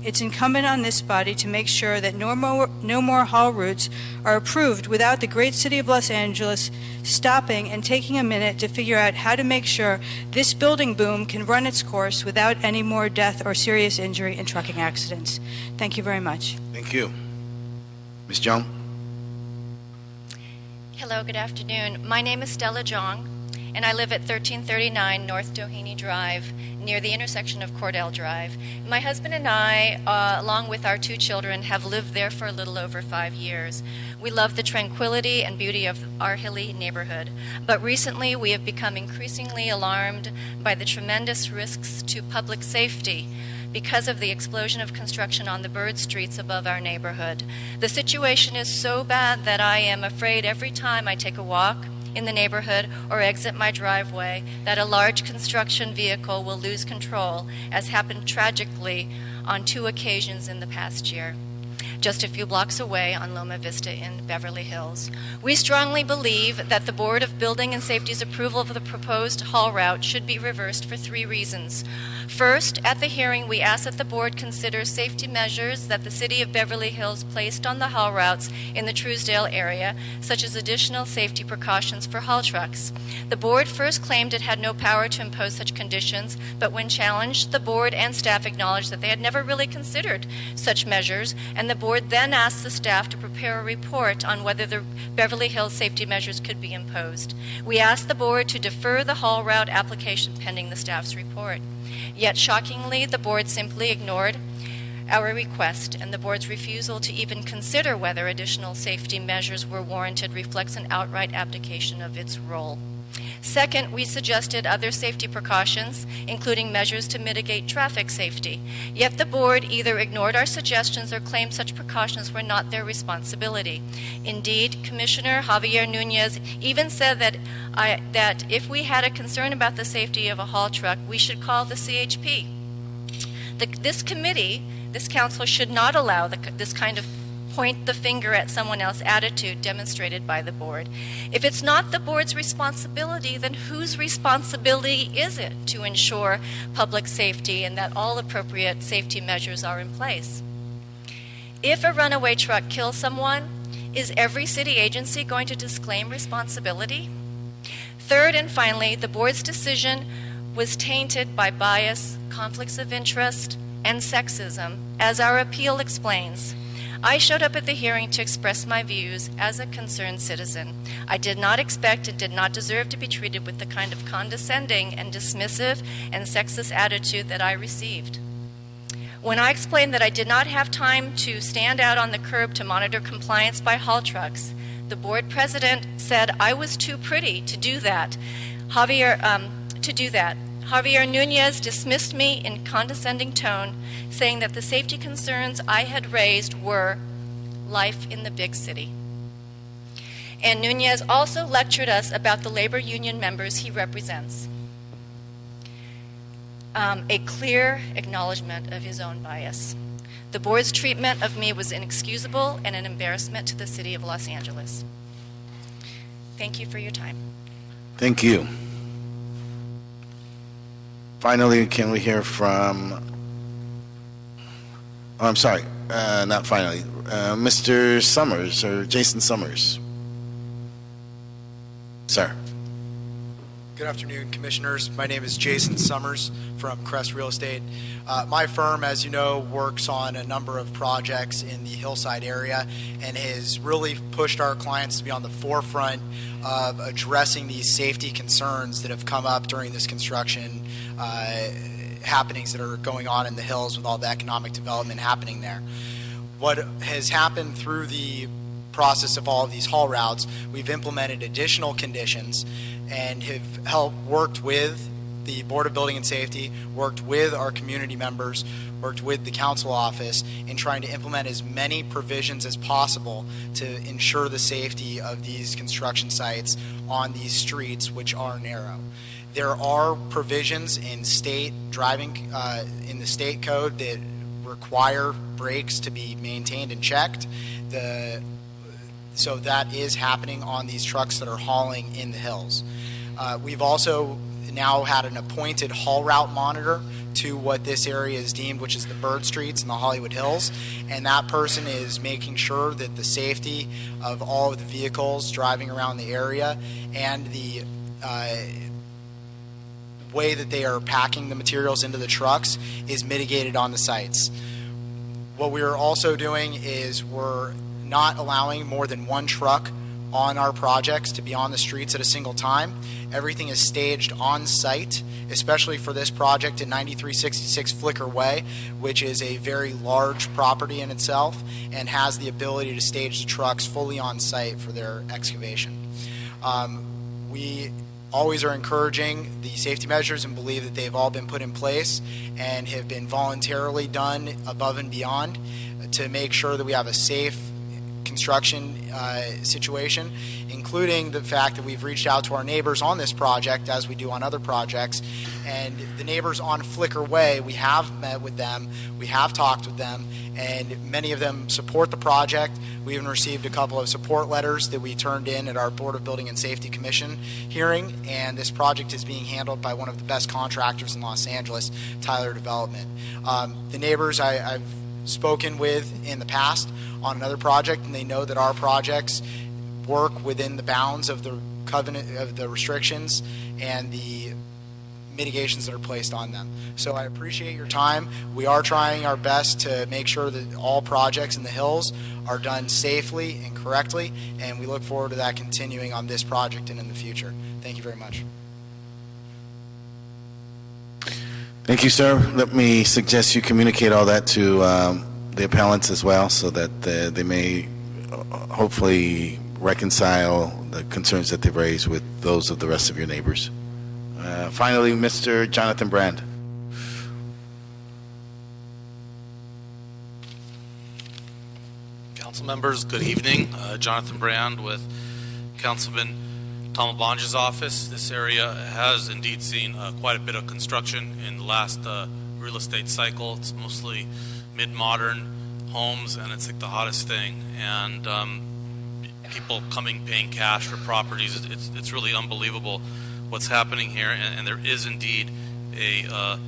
It's incumbent on this body to make sure that no more haul routes are approved without the great city of Los Angeles stopping and taking a minute to figure out how to make sure this building boom can run its course without any more death or serious injury in trucking accidents. Thank you very much. Thank you. Ms. Jong. Hello, good afternoon. My name is Stella Jong, and I live at 1339 North Doheny Drive, near the intersection of Cordell Drive. My husband and I, along with our 2 children, have lived there for a little over 5 years. We love the tranquility and beauty of our hilly neighborhood, but recently we have become increasingly alarmed by the tremendous risks to public safety because of the explosion of construction on the bird streets above our neighborhood. The situation is so bad that I am afraid every time I take a walk in the neighborhood or exit my driveway that a large construction vehicle will lose control, as happened tragically on 2 occasions in the past year. just a few blocks away on Loma Vista in Beverly Hills. We strongly believe that the Board of Building and Safety's approval of the proposed haul route should be reversed for 3 reasons. First, at the hearing, we asked that the board consider safety measures that the City of Beverly Hills placed on the haul routes in the Truesdale area, such as additional safety precautions for haul trucks. The board first claimed it had no power to impose such conditions, but when challenged, the board and staff acknowledged that they had never really considered such measures, and the board then asked the staff to prepare a report on whether the Beverly Hills safety measures could be imposed. We asked the board to defer the haul route application pending the staff's report. Yet, shockingly, the board simply ignored our request, and the board's refusal to even consider whether additional safety measures were warranted reflects an outright abdication of its role. Second, we suggested other safety precautions, including measures to mitigate traffic safety. Yet the board either ignored our suggestions or claimed such precautions were not their responsibility. Indeed, Commissioner Javier Nunez even said that if we had a concern about the safety of a haul truck, we should call the CHP. This committee, this council, should not allow this kind of point the finger at someone else attitude demonstrated by the board. If it's not the board's responsibility, then whose responsibility is it to ensure public safety and that all appropriate safety measures are in place? If a runaway truck kills someone, is every city agency going to disclaim responsibility? Third and finally, the board's decision was tainted by bias, conflicts of interest, and sexism, as our appeal explains. I showed up at the hearing to express my views as a concerned citizen. I did not expect and did not deserve to be treated with the kind of condescending and dismissive and sexist attitude that I received. When I explained that I did not have time to stand out on the curb to monitor compliance by haul trucks, the board president said I was too pretty to do that. Javier Nunez dismissed me in condescending tone, saying that the safety concerns I had raised were life in the big city. And Nunez also lectured us about the labor union members he represents. A clear acknowledgement of his own bias. The board's treatment of me was inexcusable and an embarrassment to the city of Los Angeles. Thank you for your time. Thank you. Finally, can we hear from, oh, I'm sorry, not finally, Mr. Summers, or Jason Summers. Sir. Good afternoon, Commissioners. My name is Jason Summers from Crest Real Estate. My firm, as you know, works on a number of projects in the Hillside area and has really pushed our clients to be on the forefront of addressing these safety concerns that have come up during this construction happenings that are going on in the hills with all the economic development happening there. What has happened through the process of all of these haul routes, we've implemented additional conditions and have worked with the Board of Building and Safety, worked with our community members, worked with the council office in trying to implement as many provisions as possible to ensure the safety of these construction sites on these streets, which are narrow. There are provisions in state driving, in the state code that require brakes to be maintained and checked. So that is happening on these trucks that are hauling in the hills. We've also now had an appointed haul route monitor to what this area is deemed, which is the Bird Streets and the Hollywood Hills, and that person is making sure that the safety of all of the vehicles driving around the area and the way that they are packing the materials into the trucks is mitigated on the sites. What we are also doing is we're not allowing more than one truck on our projects to be on the streets at a single time. Everything is staged on site, especially for this project in 9366 Flicker Way, which is a very large property in itself and has the ability to stage the trucks fully on site for their excavation. We always are encouraging the safety measures and believe that they've all been put in place and have been voluntarily done above and beyond to make sure that we have a safe construction situation, including the fact that we've reached out to our neighbors on this project, as we do on other projects. And the neighbors on Flicker Way, we have met with them, we have talked with them, and many of them support the project. We even received a couple of support letters that we turned in at our Board of Building and Safety Commission hearing, and this project is being handled by one of the best contractors in Los Angeles, Tyler Development. The neighbors I've spoken with in the past on another project, and they know that our projects work within the bounds of the covenant, of the restrictions and the mitigations that are placed on them. So I appreciate your time. We are trying our best to make sure that all projects in the hills are done safely and correctly, and we look forward to that continuing on this project and in the future. Thank you very much. Thank you, sir. Let me suggest you communicate all that to the appellants as well, so that they may hopefully reconcile the concerns that they've raised with those of the rest of your neighbors. Finally, Mr. Jonathan Brand. Council members, good evening. Jonathan Brand with Councilman Tom Abanja's office. This area has indeed seen quite a bit of construction in the last real estate cycle. It's mostly mid-modern homes, and it's like the hottest thing. And people coming, paying cash for properties. It's really unbelievable what's happening here, and there is indeed a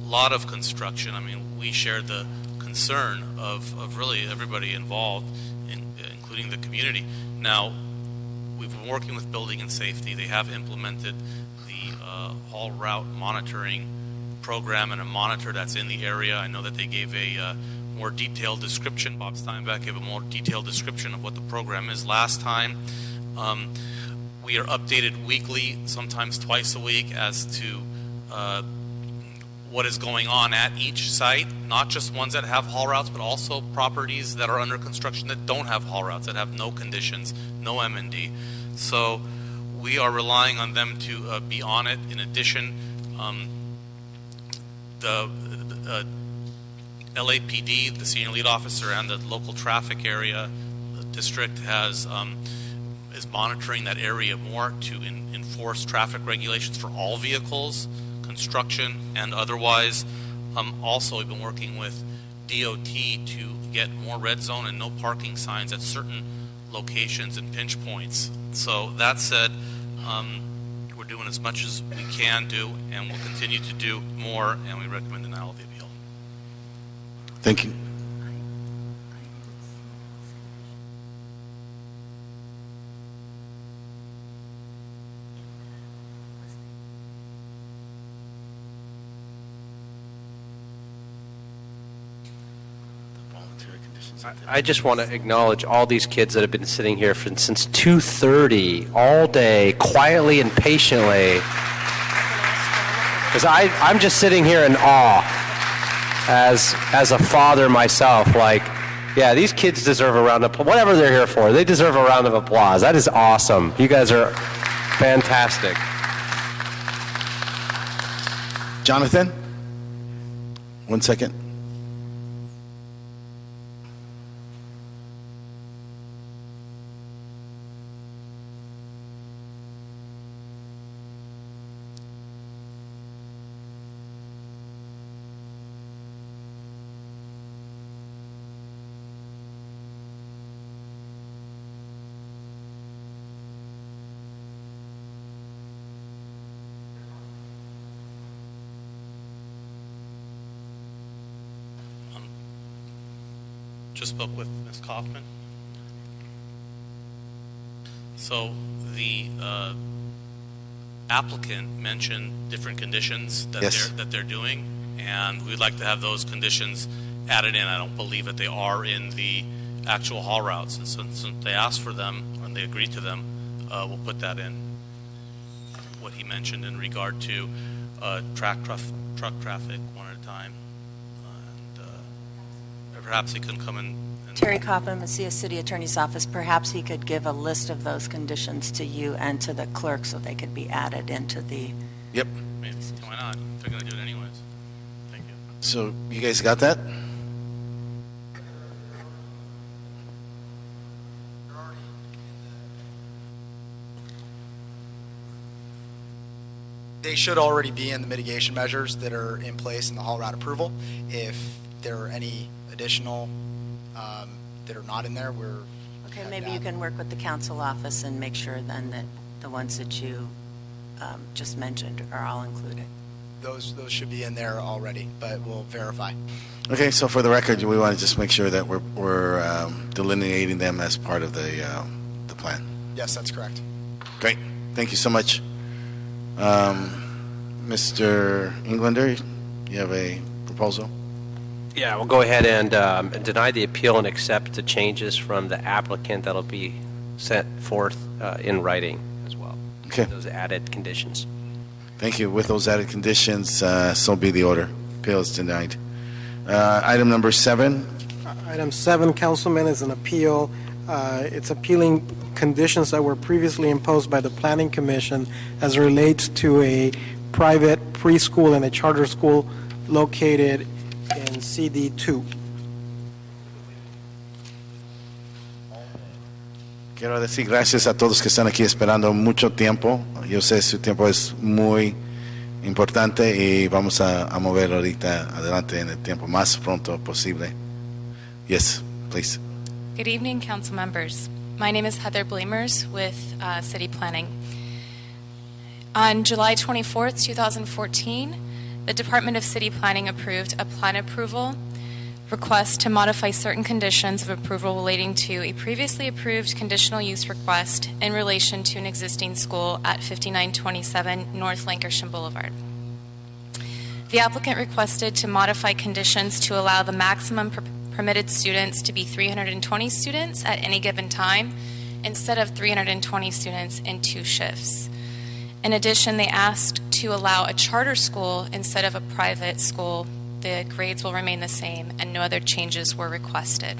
lot of construction. I mean, we share the concern of really everybody involved, including the community. Now, we've been working with Building and Safety. They have implemented the haul route monitoring program and a monitor that's in the area. I know that they gave a more detailed description. Bob Steinbeck gave a more detailed description of what the program is last time. We are updated weekly, sometimes twice a week, as to what is going on at each site, not just ones that have haul routes, but also properties that are under construction that don't have haul routes, that have no conditions, no M&D. So we are relying on them to be on it. In addition, the LAPD, the senior lead officer, and the local traffic area district is monitoring that area more to enforce traffic regulations for all vehicles, construction and otherwise. Also, we've been working with DOT to get more red zone and no parking signs at certain locations and pinch points. So that said, we're doing as much as we can do, and we'll continue to do more, and we recommend denial of the appeal. Thank you. I just want to acknowledge all these kids that have been sitting here since 2:30 all day, quietly and patiently. Because I'm just sitting here in awe as a father myself. Like, yeah, these kids deserve a round of applause. Whatever they're here for, they deserve a round of applause. That is awesome. You guys are fantastic. Jonathan, 1 second. Just spoke with Ms. Kaufman. So the applicant mentioned different conditions that they're doing, and we'd like to have those conditions added in. I don't believe that they are in the actual haul routes, and since they asked for them and they agreed to them, we'll put that in. What he mentioned in regard to truck traffic one at a time. Perhaps he can come in. Terry Kaufman, Mesilla City Attorney's Office, perhaps he could give a list of those conditions to you and to the clerk so they could be added into the... Yep. Maybe. Why not? They're going to do it anyways. Thank you. So you guys got that? should already be in the mitigation measures that are in place in the haul route approval. If there are any additional that are not in there, we're Okay, maybe you can work with the council office and make sure then that the ones that you just mentioned are all included. those should be in there already, but we'll verify. Okay, so for the record, we want to just make sure that we're delineating them as part of the plan. Yes, that's correct. Great. Thank you so much. Mr. Englander, you have a proposal? Yeah, we'll go ahead and deny the appeal and accept the changes from the applicant that'll be set forth in writing as well. Okay. Those added conditions. Thank you. With those added conditions, so be the order. Appeal is denied. Item number 7. Item 7, Councilman, is an appeal. It's appealing conditions that were previously imposed by the Planning Commission as it relates to a private preschool and a charter school located in CD2. Quiero decir gracias a todos que están aquí esperando mucho tiempo. Yo sé su tiempo es muy importante y vamos a mover ahorita adelante en el tiempo más pronto posible. Yes, please. Good evening, council members. My name is Heather Blamers with City Planning. On July 24th, 2014, the Department of City Planning approved a plan approval request to modify certain conditions of approval relating to a previously approved conditional use request in relation to an existing school at 5927 North Lancashire Boulevard. The applicant requested to modify conditions to allow the maximum permitted students to be 320 students at any given time instead of 320 students in 2 shifts. In addition, they asked to allow a charter school instead of a private school. The grades will remain the same and no other changes were requested.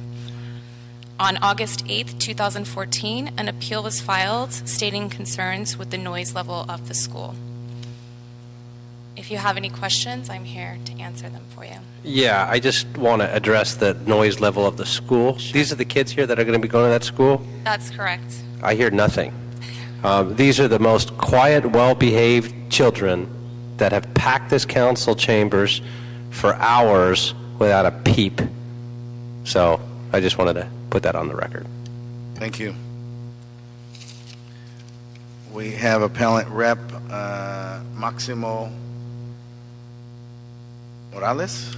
On August 8th, 2014, an appeal was filed stating concerns with the noise level of the school. If you have any questions, I'm here to answer them for you. Yeah, I just want to address the noise level of the school. These are the kids here that are going to be going to that school? That's correct. I hear nothing. These are the most quiet, well-behaved children that have packed this council chambers for hours without a peep. So I just wanted to put that on the record. Thank you. We have appellant rep Maximo Morales.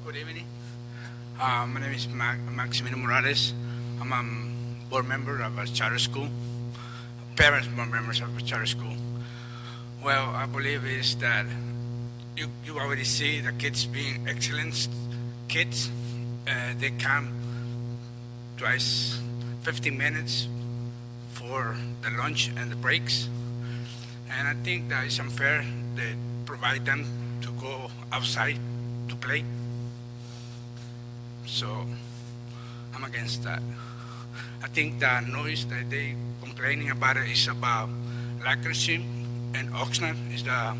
Good evening. My name is Maximino Morales. I'm a board member of a charter school, parents board members of a charter school. Well, I believe is that you already see the kids being excellent kids. They come twice 15 minutes for the lunch and the breaks. And I think that it's unfair that provide them to go outside to play. So I'm against that. I think the noise that they complaining about it is about Lancashire and Oxnard is the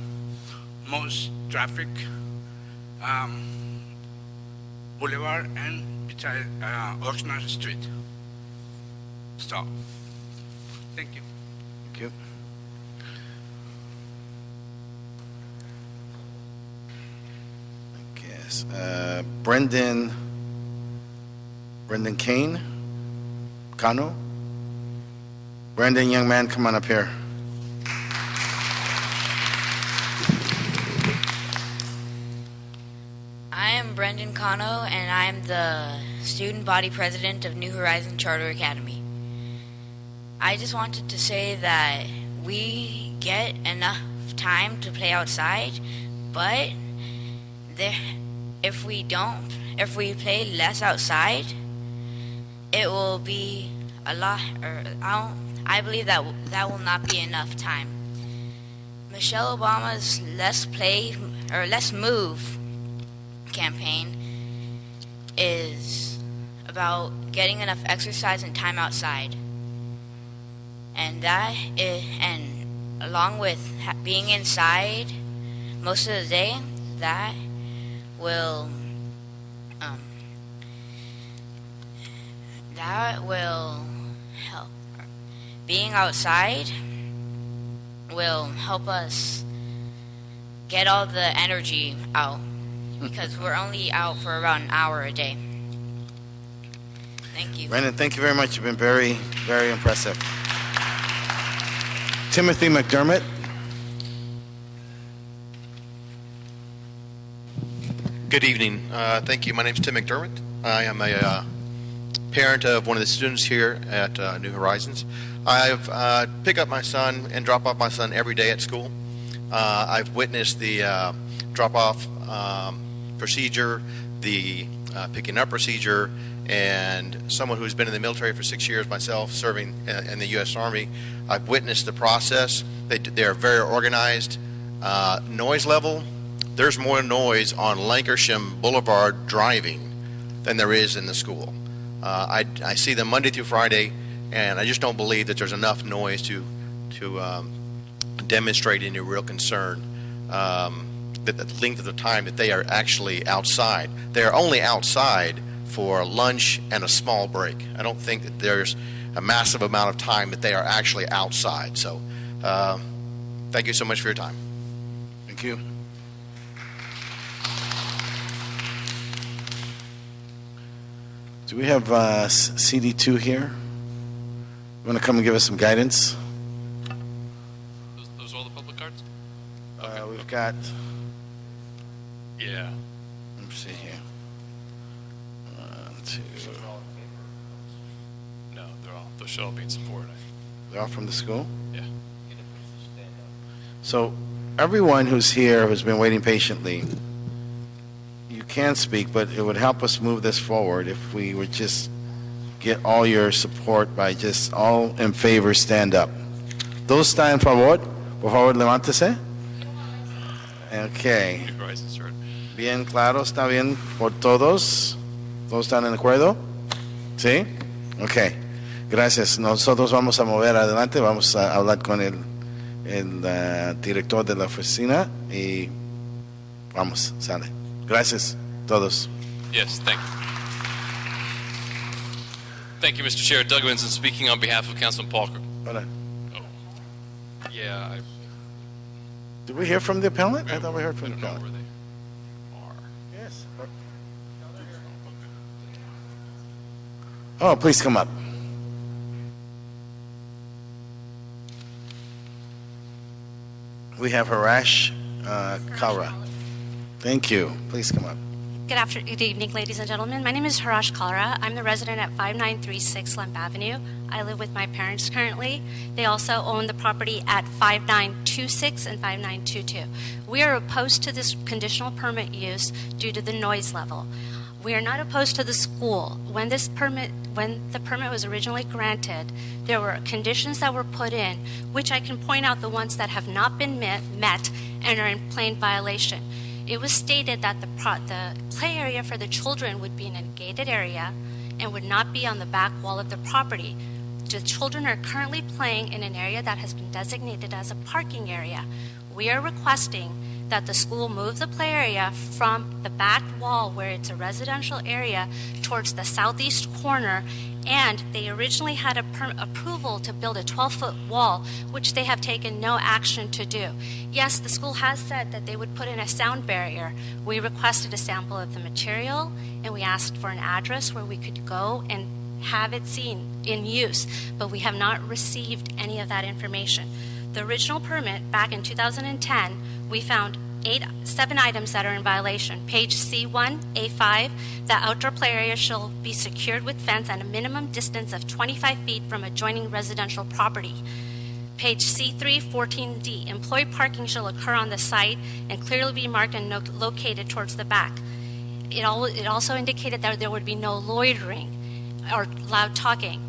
most traffic boulevard and beside Oxnard Street. So, thank you. Thank you. Yes, Brendan Kane, Kano. Brendan, young man, come on up here. I am Brendan Cano, and I am the student body president of New Horizon Charter Academy. I just wanted to say that we get enough time to play outside, but if we play less outside, it will be a lot, I believe that will not be enough time. Michelle Obama's Let's Move campaign is about getting enough exercise and time outside. And along with being inside most of the day, that that will help. Being outside will help us get all the energy out because we're only out for about an hour a day. Thank you. Brandon, thank you very much. You've been very, very impressive. Timothy Mcdermott. Good evening. Thank you. My name is Tim McDermott. I am a parent of one of the students here at New Horizons. I've pick up my son and drop off my son every day at school. I've witnessed the drop-off procedure, the picking up procedure, and someone who's been in the military for 6 years myself, serving in the U.S. Army, I've witnessed the process. They're very organized. Noise level, there's more noise on Lankershim Boulevard driving than there is in the school. I see them Monday through Friday, and I just don't believe that there's enough noise to demonstrate any real concern that the length of the time that they are actually outside. They are only outside for lunch and a small break. I don't think that there's a massive amount of time that they are actually outside. So thank you so much for your time. Thank you. Do we have CD2 here? You want to come and give us some guidance? Those are all the public cards? We've got... Yeah. Let's see here. 1, 2... No, they'll show up in support. They're all from the school? Yeah. So everyone who's here who's been waiting patiently, you can speak, but it would help us move this forward if we would just get all your support by just all in favor stand up. ¿Todos están en favor? Por favor, levántese. Okay. Bien claro, está bien por todos. ¿Todos están en acuerdo? ¿Sí? Ok. Gracias. Nosotros vamos a mover adelante, vamos a hablar con el director de la oficina y vamos, sale. Gracias, todos. Yes, thank you. Thank you, Mr. Chair. Doug Vinson speaking on behalf of Councilman Parker. Hold on. Oh. Yeah. Did we hear from the appellant? I thought we heard from the appellant. Yes. Oh, please come up. We have Harash Kalra. Thank you. Please come up. Good evening, ladies and gentlemen. My name is Harash Kalra. I'm the resident at 5936 Lemp Avenue. I live with my parents currently. They also own the property at 5926 and 5922. We are opposed to this conditional permit use due to the noise level. We are not opposed to the school. When the permit was originally granted, there were conditions that were put in, which I can point out the ones that have not been met and are in plain violation. It was stated that the play area for the children would be in a gated area and would not be on the back wall of the property. The children are currently playing in an area that has been designated as a parking area. We are requesting that the school move the play area from the back wall where it's a residential area towards the southeast corner, and they originally had approval to build a 12-foot wall, which they have taken no action to do. Yes, the school has said that they would put in a sound barrier. We requested a sample of the material, and we asked for an address where we could go and have it seen in use, but we have not received any of that information. The original permit back in 2010, we found 7 items that are in violation. Page C1, A5, the outdoor play area shall be secured with fence at a minimum distance of 25 feet from adjoining residential property. Page C3, 14D, employee parking shall occur on the site and clearly be marked and located towards the back. It also indicated that there would be no loitering or loud talking.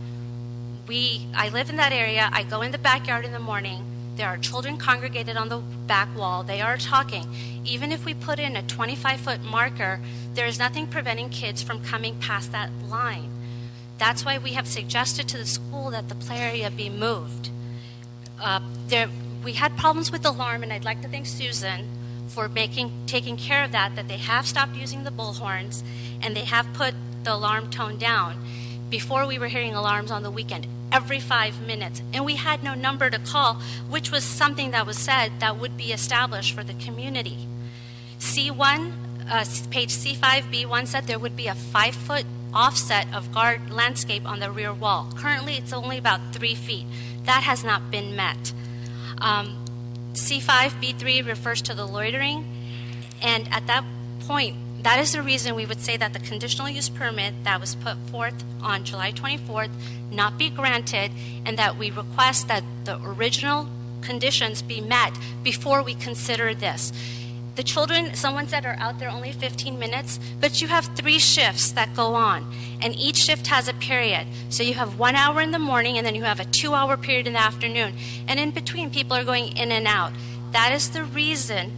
I live in that area. I go in the backyard in the morning. There are children congregated on the back wall. They are talking. Even if we put in a 25-foot marker, there is nothing preventing kids from coming past that line. That's why we have suggested to the school that the play area be moved. We had problems with the alarm, and I'd like to thank Susan for taking care of that they have stopped using the bullhorns, and they have put the alarm tone down. Before, we were hearing alarms on the weekend every 5 minutes, and we had no number to call, which was something that was said that would be established for the community. C1, page C5B1 said there would be a 5-foot offset of guard landscape on the rear wall. Currently, it's only about 3 feet. That has not been met. C5B3 refers to the loitering, and at that point, that is the reason we would say that the conditional use permit that was put forth on July 24th not be granted, and that we request that the original conditions be met before we consider this. The children, someone said, are out there only 15 minutes, but you have 3 shifts that go on, and each shift has a period. So you have 1 hour in the morning, and then you have a 2-hour period in the afternoon. And in between, people are going in and out. That is the reason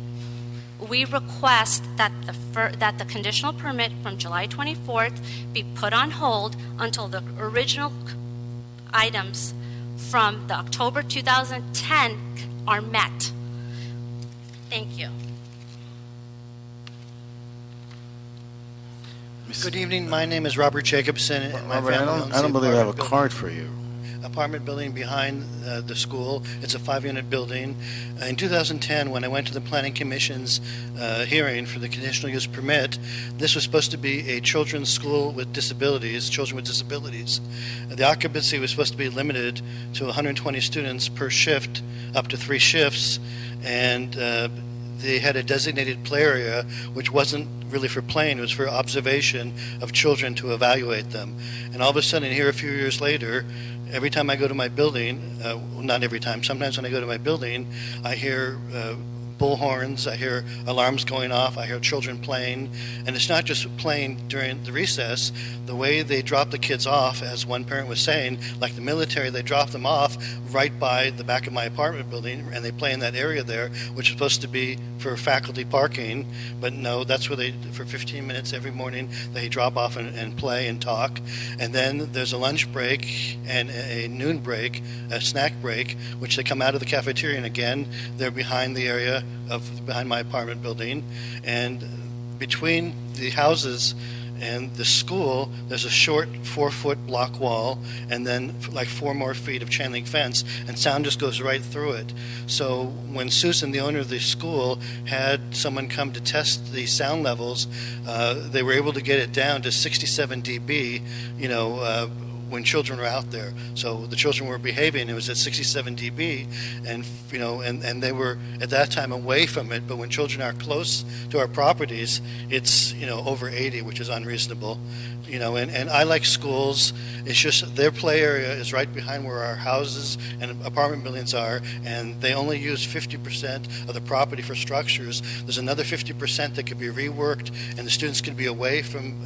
we request that the conditional permit from July 24th be put on hold until the original items from the October 2010 are met. Thank you. Good evening. My name is Robert Jacobson. And my Robert, family I owns don't the believe I have a apartment card for you. apartment building behind the school. It's a 5-unit building. In 2010, when I went to the Planning Commission's hearing for the conditional use permit, this was supposed to be a children's school with disabilities, children with disabilities. The occupancy was supposed to be limited to 120 students per shift, up to 3 shifts, and they had a designated play area, which wasn't really for playing, it was for observation of children to evaluate them. And all of a sudden, here a few years later, every time I go to my building, not every time, sometimes when I go to my building, I hear bullhorns, I hear alarms going off, I hear children playing, and it's not just playing during the recess. The way they drop the kids off, as one parent was saying, like the military, they drop them off right by the back of my apartment building, and they play in that area there, which is supposed to be for faculty parking, but no, that's where they, for 15 minutes every morning, they drop off and play and talk. And then there's a lunch break and a noon break, a snack break, which they come out of the cafeteria, and again, they're behind the area behind my apartment building. And between the houses and the school, there's a short 4-foot block wall, and then like 4 more feet of chain link fence, and sound just goes right through it. So when Susan, the owner of the school, had someone come to test the sound levels, they were able to get it down to 67 dB, when children were out there. So the children were behaving, it was at 67 dB, and and they were at that time away from it, but when children are close to our properties, it's over 80, which is unreasonable. And I like schools. It's just their play area is right behind where our houses and apartment buildings are, and they only use 50% of the property for structures. There's another 50% that could be reworked, and the students could be away from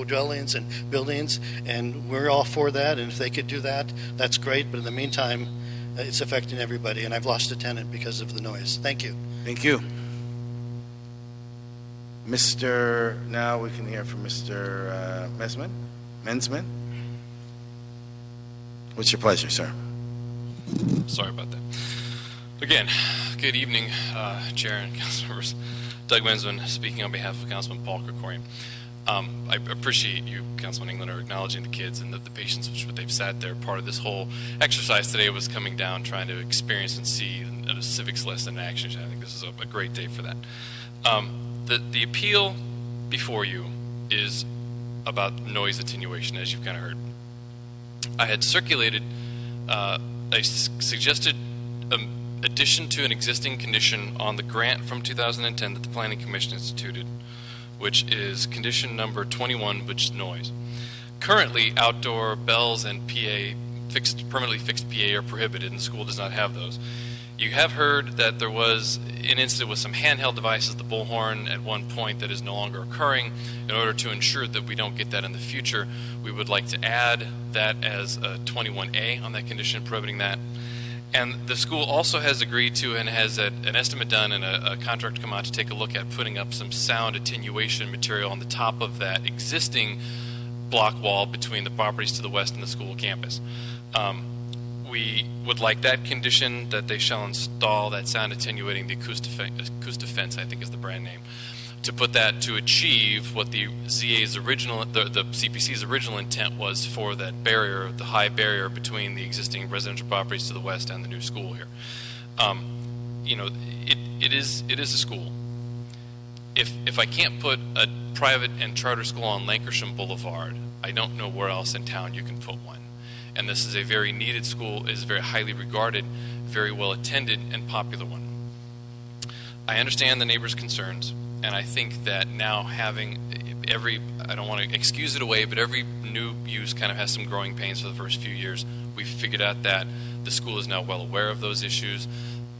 dwellings and buildings, and we're all for that. And if they could do that, that's great. But in the meantime, it's affecting everybody, and I've lost a tenant because of the noise. Thank you. Thank you. Now we can hear from Mr. Mensman. What's your pleasure, sir? Sorry about that. Again, good evening, Chair and Council members. Doug Mensman speaking on behalf of Councilman Paul Krikorian. I appreciate you, Councilman England, are acknowledging the kids and the patience with which they've sat there. Part of this whole exercise today was coming down, trying to experience and see a civics lesson in action. I think this is a great day for that. The appeal before you is about noise attenuation, as you've kind of heard. I had circulated a suggested addition to an existing condition on the grant from 2010 that the Planning Commission instituted, which is condition number 21, which is noise. Currently, outdoor bells and permanently fixed PA are prohibited, and the school does not have those. You have heard that there was an incident with some handheld devices, the bullhorn, at one point that is no longer occurring. In order to ensure that we don't get that in the future, we would like to add that as a 21A on that condition, prohibiting that. And the school also has agreed to and has an estimate done and a contract come out to take a look at putting up some sound attenuation material on the top of that existing block wall between the properties to the west and the school campus. We would like that condition that they shall install that sound attenuating, the Acoustifence, I think is the brand name, To put that to achieve what the ZA's original, the CPC's original intent was for that barrier, the high barrier between the existing residential properties to the west and the new school here. It is a school. If I can't put a private and charter school on Lankershim Boulevard, I don't know where else in town you can put one. And this is a very needed school, is very highly regarded, very well attended, and popular one. I understand the neighbors' concerns. And I think that now having I don't want to excuse it away, but every new use kind of has some growing pains for the first few years. We've figured out that the school is now well aware of those issues.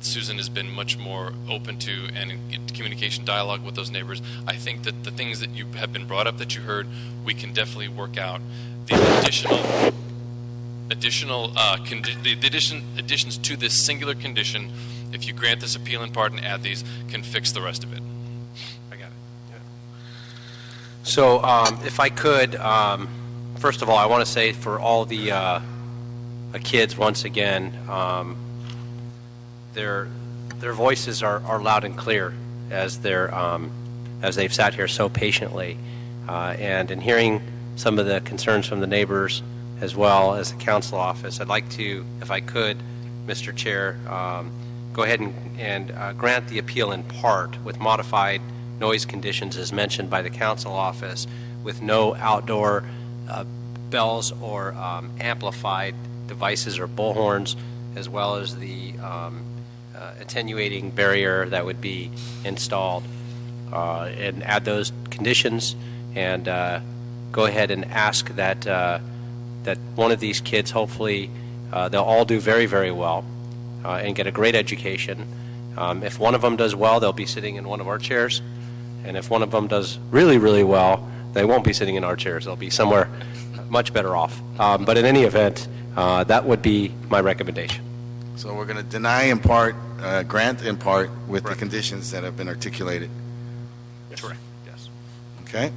Susan has been much more open to and in communication dialogue with those neighbors. I think that the things that you have been brought up that you heard, we can definitely work out. The additions to this singular condition, if you grant this appeal in part and add these, can fix the rest of it. So if I could, first of all, I want to say for all the kids, once again, their voices are loud and clear as they've sat here so patiently. And in hearing some of the concerns from the neighbors as well as the council office, I'd like to, if I could, Mr. Chair, go ahead and grant the appeal in part with modified noise conditions as mentioned by the council office, with no outdoor bells or amplified devices or bullhorns, as well as the attenuating barrier that would be installed, and add those conditions, and go ahead and ask that one of these kids, hopefully they'll all do very, very well and get a great education. If one of them does well, they'll be sitting in one of our chairs. And if one of them does really, really well, they won't be sitting in our chairs. They'll be somewhere much better off. But in any event, that would be my recommendation. So we're going to deny in part, grant in part, with the conditions that have been articulated. Yes. Correct. Yes. Okay.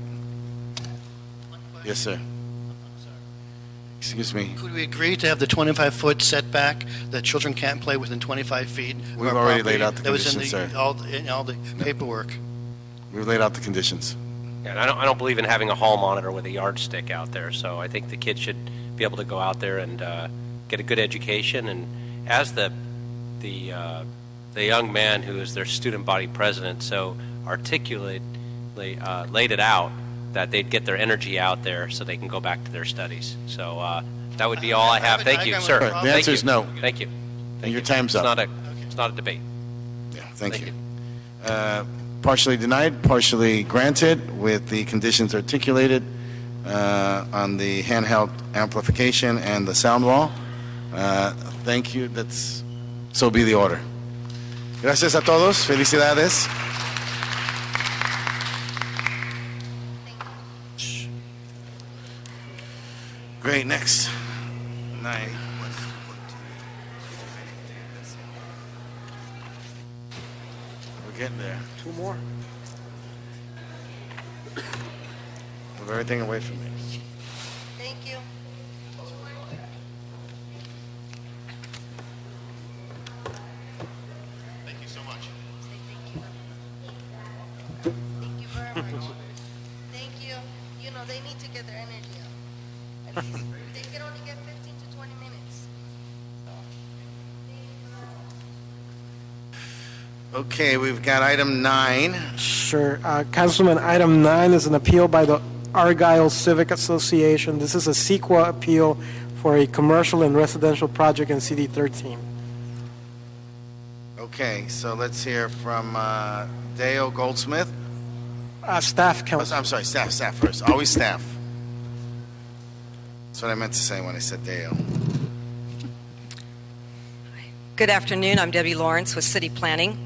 Yes, sir. Excuse me. Could we agree to have the 25-foot setback that children can't play within 25 feet? We've already laid out the conditions, sir. In all the paperwork. We've laid out the conditions. Yeah, and I don't believe in having a hall monitor with a yardstick out there, so I think the kids should be able to go out there and get a good education. And as the young man who is their student body president so articulately laid it out, that they'd get their energy out there so they can go back to their studies. So that would be all I have. Thank you, sir. The answer is no. Thank you. And your time's up. It's not a debate. Yeah, thank you. Partially denied, partially granted, with the conditions articulated on the handheld amplification and the sound wall. Thank you. So be the order. Gracias a todos. Felicidades. Great. Next. 9. We're getting there. 2 more. Move everything away from me. Thank you. Thank you so much. Thank you very much. Thank you. You know, they need to get their energy up. At least they can only get 15 to 20 minutes. Okay, we've got item 9. Sure. Councilman, item 9 is an appeal by the Argyle Civic Association. This is a CEQA appeal for a commercial and residential project in CD 13. Okay, so let's hear from Dale Goldsmith. Staff, Council. I'm sorry, staff first. Always staff. That's what I meant to say when I said Dale. Good afternoon. I'm Debbie Lawrence with City Planning.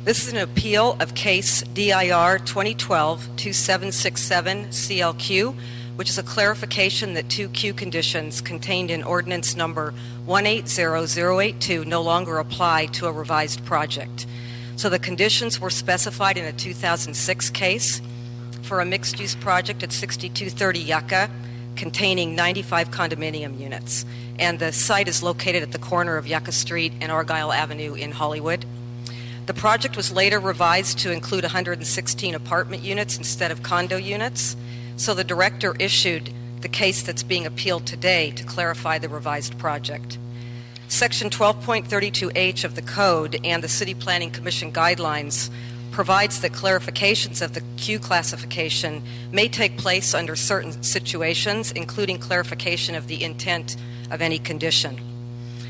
This is an appeal of case DIR 2012-2767 CLQ, which is a clarification that 2 Q conditions contained in ordinance number 180082 no longer apply to a revised project. So the conditions were specified in a 2006 case for a mixed-use project at 6230 Yucca containing 95 condominium units. And the site is located at the corner of Yucca Street and Argyle Avenue in Hollywood. The project was later revised to include 116 apartment units instead of condo units, so the director issued the case that's being appealed today to clarify the revised project. Section 12.32H of the Code and the City Planning Commission guidelines provides that clarifications of the Q classification may take place under certain situations, including clarification of the intent of any condition.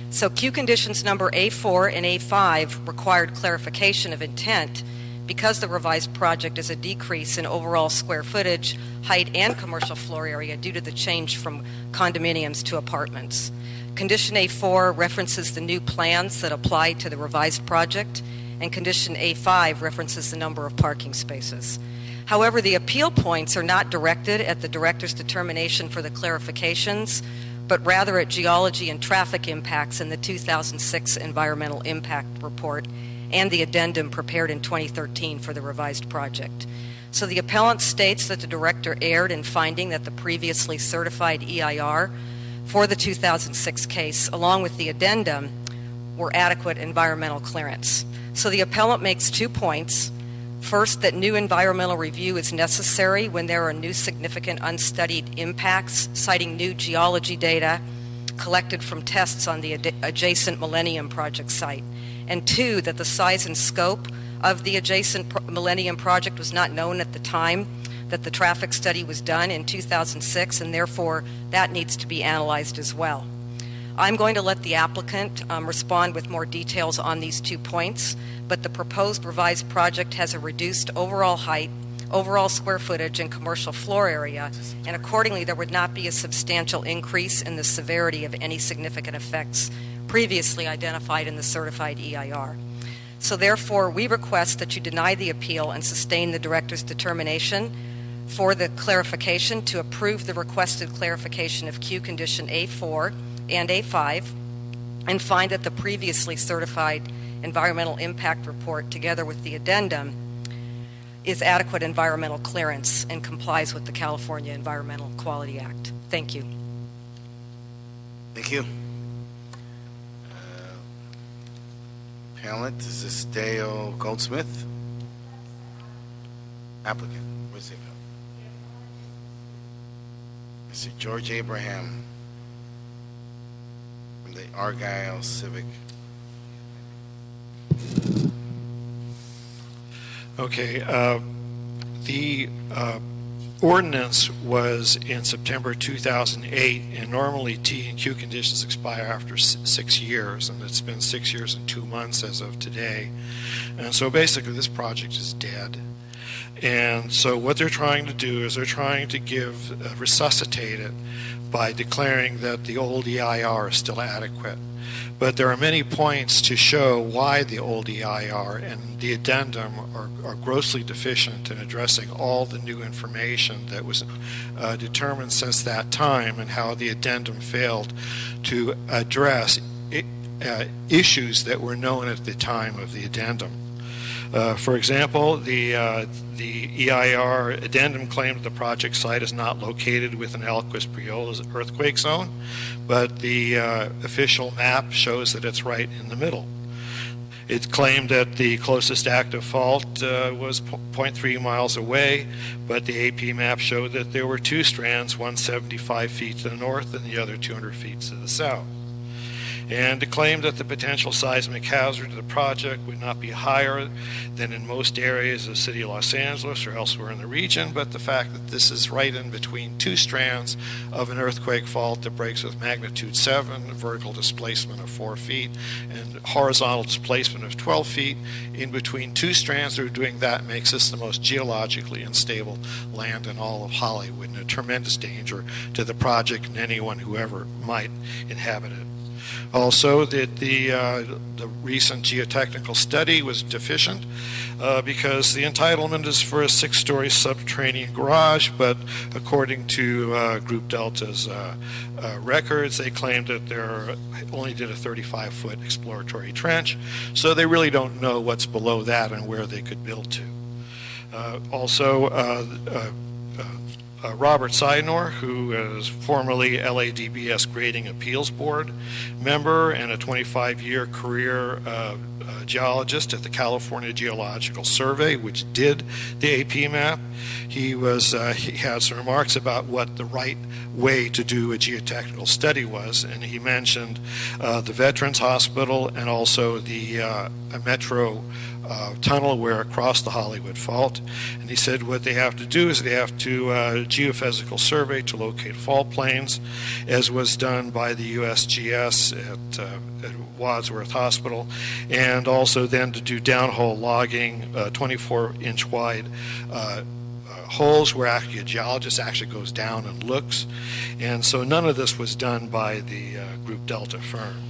So Q conditions number A4 and A5 required clarification of intent because the revised project is a decrease in overall square footage, height, and commercial floor area due to the change from condominiums to apartments. Condition A4 references the new plans that apply to the revised project, and Condition A5 references the number of parking spaces. However, the appeal points are not directed at the director's determination for the clarifications, but rather at geology and traffic impacts in the 2006 Environmental Impact Report and the addendum prepared in 2013 for the revised project. So the appellant states that the director erred in finding that the previously certified EIR for the 2006 case, along with the addendum, were adequate environmental clearance. So the appellant makes 2 points. First, that new environmental review is necessary when there are new significant unstudied impacts, citing new geology data collected from tests on the adjacent Millennium Project site. And 2, that the size and scope of the adjacent Millennium Project was not known at the time that the traffic study was done in 2006, and therefore that needs to be analyzed as well. I'm going to let the applicant respond with more details on these 2 points, but the proposed revised project has a reduced overall height, overall square footage, and commercial floor area, and accordingly there would not be a substantial increase in the severity of any significant effects previously identified in the certified EIR. So therefore, we request that you deny the appeal and sustain the director's determination for the clarification to approve the requested clarification of Q condition A4 and A5 and find that the previously certified environmental impact report together with the addendum is adequate environmental clearance and complies with the California Environmental Quality Act. Thank you. Thank you. Appellant, is this Dale Goldsmith? Applicant, where's the appellant? I see George Abraham from the Argyle Civic. Okay, the ordinance was in September 2008, and normally T and Q conditions expire after 6 years, and it's been 6 years and 2 months as of today. And so basically this project is dead. And so what they're trying to do is they're trying to resuscitate it by declaring that the old EIR is still adequate. But there are many points to show why the old EIR and the addendum are grossly deficient in addressing all the new information that was determined since that time, and how the addendum failed to address issues that were known at the time of the addendum. For example, the EIR addendum claimed the project site is not located within Alquist-Priola's earthquake zone, but the official map shows that it's right in the middle. It claimed that the closest active fault was 0.3 miles away, but the AP map showed that there were 2 strands, one 75 feet to the north and the other 200 feet to the south. And it claimed that the potential seismic hazard of the project would not be higher than in most areas of the city of Los Angeles or elsewhere in the region, but the fact that this is right in between 2 strands of an earthquake fault that breaks with magnitude 7, vertical displacement of 4 feet, and horizontal displacement of 12 feet, in between 2 strands that are doing that makes this the most geologically unstable land in all of Hollywood, and a tremendous danger to the project and anyone who ever might inhabit it. Also, that the recent geotechnical study was deficient because the entitlement is for a 6-story subterranean garage, but according to Group Delta's records, they claimed that they only did a 35-foot exploratory trench, so they really don't know what's below that and where they could build to. Also, Robert Sidnor, who is formerly LADBS Grading Appeals Board member and a 25-year career geologist at the California Geological Survey, which did the AP map. He had some remarks about what the right way to do a geotechnical study was, and he mentioned the Veterans Hospital and also the Metro tunnel where across the Hollywood Fault. And he said what they have to do is they have to geophysical survey to locate fault planes, as was done by the USGS at Wadsworth Hospital, and also then to do downhole logging, 24-inch wide holes where actually a geologist actually goes down and looks. And so none of this was done by the Group Delta firm.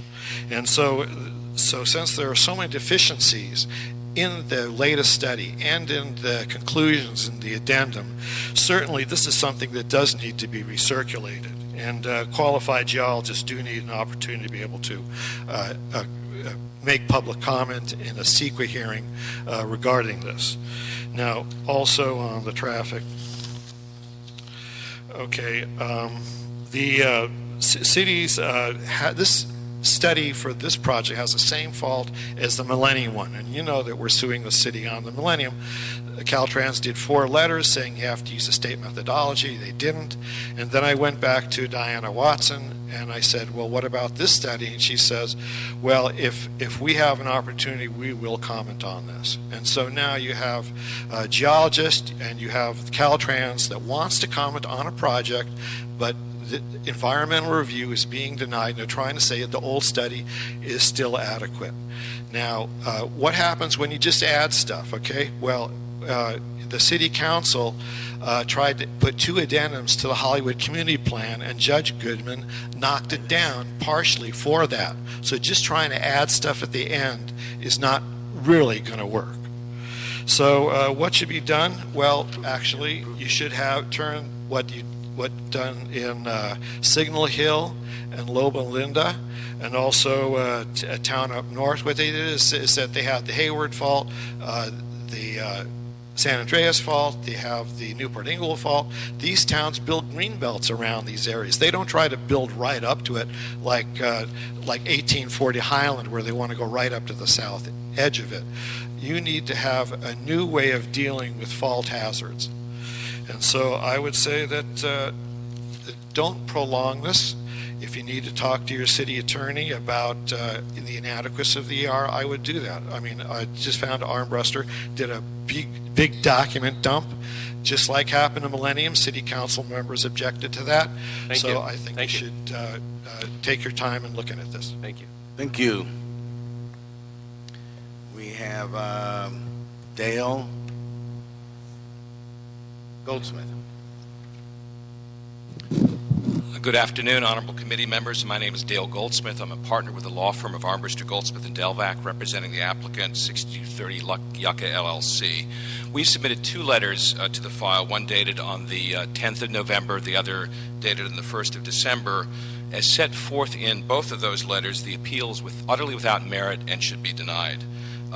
And so since there are so many deficiencies in the latest study and in the conclusions in the addendum, certainly this is something that does need to be recirculated. And qualified geologists do need an opportunity to be able to make public comment in a CEQA hearing regarding this. Now, also on the traffic, okay, the cities, this study for this project has the same fault as the Millennium one, and you know that we're suing the city on the Millennium. Caltrans did 4 letters saying you have to use a state methodology. They didn't. And then I went back to Diana Watson and I said, well, what about this study? And she says, well, if we have an opportunity, we will comment on this. And so now you have a geologist and you have Caltrans that wants to comment on a project, but the environmental review is being denied, and they're trying to say that the old study is still adequate. Now, what happens when you just add stuff, okay? Well, the city council tried to put 2 addendums to the Hollywood Community Plan, and Judge Goodman knocked it down partially for that. So just trying to add stuff at the end is not really going to work. So what should be done? Well, actually, you should have turned what done in Signal Hill and Loma Linda, and also a town up north. What they did is that they have the Hayward Fault, the San Andreas Fault, they have the Newport Inglewood Fault. These towns build green belts around these areas. They don't try to build right up to it like 1840 Highland, where they want to go right up to the south edge of it. You need to have a new way of dealing with fault hazards. And so I would say that don't prolong this. If you need to talk to your city attorney about the inadequacy of the ER, I would do that. I mean, I just found Armbruster did a big document dump, just like happened to Millennium. City council members objected to that. Thank you. So I think you should take your time in looking at this. Thank you. Thank you. We have Dale Goldsmith. Good afternoon, honorable committee members. My name is Dale Goldsmith. I'm a partner with the law firm of Armbruster, Goldsmith & Delvac, representing the applicant, 6230 Yucca LLC. We've submitted 2 letters to the file, one dated on the 10th of November, the other dated on the 1st of December. As set forth in both of those letters, the appeal is utterly without merit and should be denied.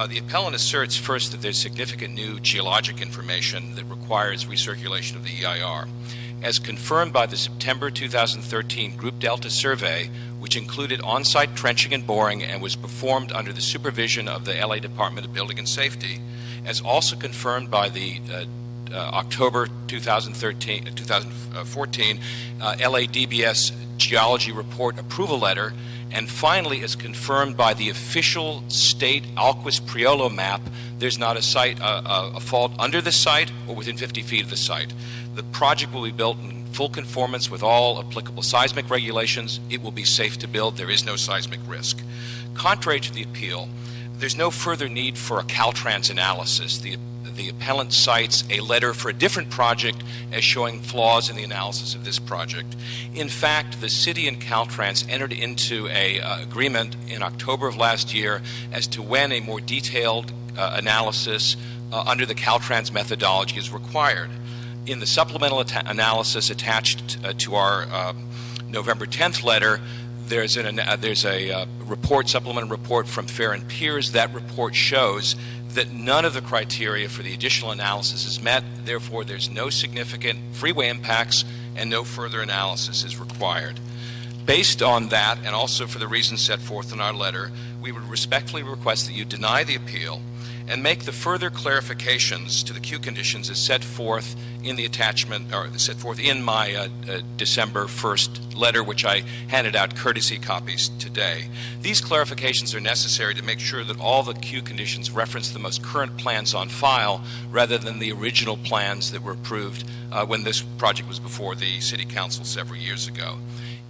The appellant asserts first that there's significant new geologic information that requires recirculation of the EIR. As confirmed by the September 2013 Group Delta survey, which included on-site trenching and boring and was performed under the supervision of the LA Department of Building and Safety, as also confirmed by the October 2014 LADBS Geology Report Approval Letter, and finally, as confirmed by the official state Alquist-Priolo map, there's not a fault under the site or within 50 feet of the site. The project will be built in full conformance with all applicable seismic regulations. It will be safe to build. There is no seismic risk. Contrary to the appeal, there's no further need for a Caltrans analysis. The appellant cites a letter for a different project as showing flaws in the analysis of this project. In fact, the city and Caltrans entered into an agreement in October of last year as to when a more detailed analysis under the Caltrans methodology is required. In the supplemental analysis attached to our November 10th letter, there's a supplemental report from Fair and Peers. That report shows that none of the criteria for the additional analysis is met. Therefore, there's no significant freeway impacts and no further analysis is required. Based on that, and also for the reasons set forth in our letter, we would respectfully request that you deny the appeal and make the further clarifications to the Q conditions as set forth in the attachment, or set forth in my December 1st letter, which I handed out courtesy copies today. These clarifications are necessary to make sure that all the Q conditions reference the most current plans on file rather than the original plans that were approved when this project was before the City Council several years ago.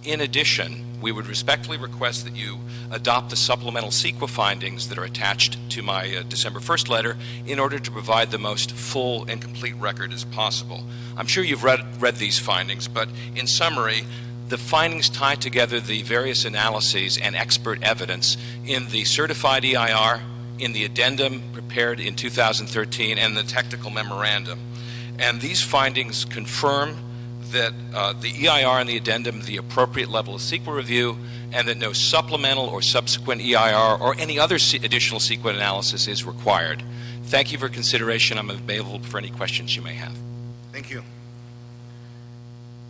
In addition, we would respectfully request that you adopt the supplemental CEQA findings that are attached to my December 1st letter in order to provide the most full and complete record as possible. I'm sure you've read these findings, but in summary, the findings tie together the various analyses and expert evidence in the certified EIR, in the addendum prepared in 2013, and the technical memorandum. And these findings confirm that the EIR and the addendum the appropriate level of CEQA review, and that no supplemental or subsequent EIR or any other additional CEQA analysis is required. Thank you for consideration. I'm available for any questions you may have. Thank you.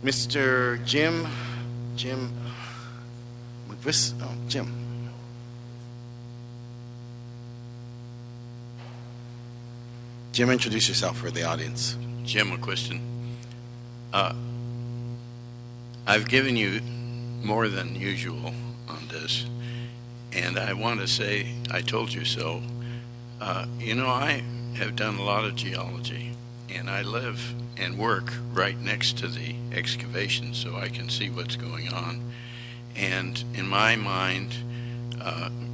Mr. Jim McVis, Jim. Jim, introduce yourself for the audience. Jim McQuiston. I've given you more than usual on this, and I want to say I told you so. You know, I have done a lot of geology, and I live and work right next to the excavation, so I can see what's going on. And in my mind,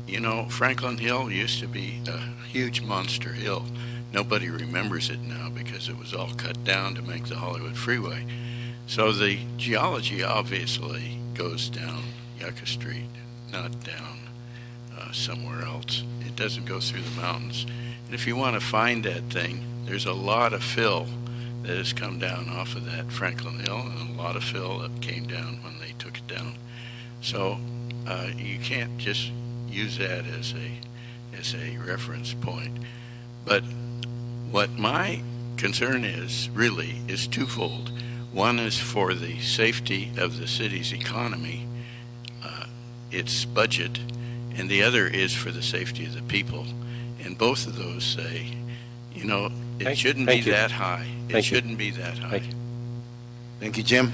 you know, Franklin Hill used to be a huge monster hill. Nobody remembers it now because it was all cut down to make the Hollywood Freeway. So the geology obviously goes down Yucca Street, not down somewhere else. It doesn't go through the mountains. And if you want to find that thing, there's a lot of fill that has come down off of that Franklin Hill, and a lot of fill that came down when they took it down. So you can't just use that as a reference point. But what my concern is really is twofold. One is for the safety of the city's economy, its budget, and the other is for the safety of the people. And both of those say, you know, it shouldn't be that high. It shouldn't be that high. Thank you, Jim.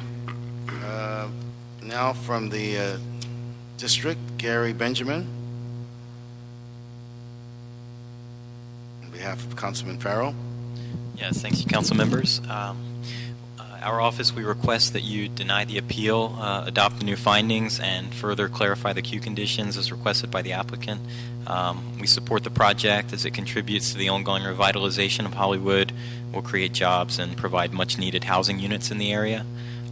Now from the district, Gary Benjamin. On behalf of Councilman Farrell. Yes, thank you, council members. Our office, we request that you deny the appeal, adopt the new findings, and further clarify the Q conditions as requested by the applicant. We support the project as it contributes to the ongoing revitalization of Hollywood, will create jobs, and provide much-needed housing units in the area.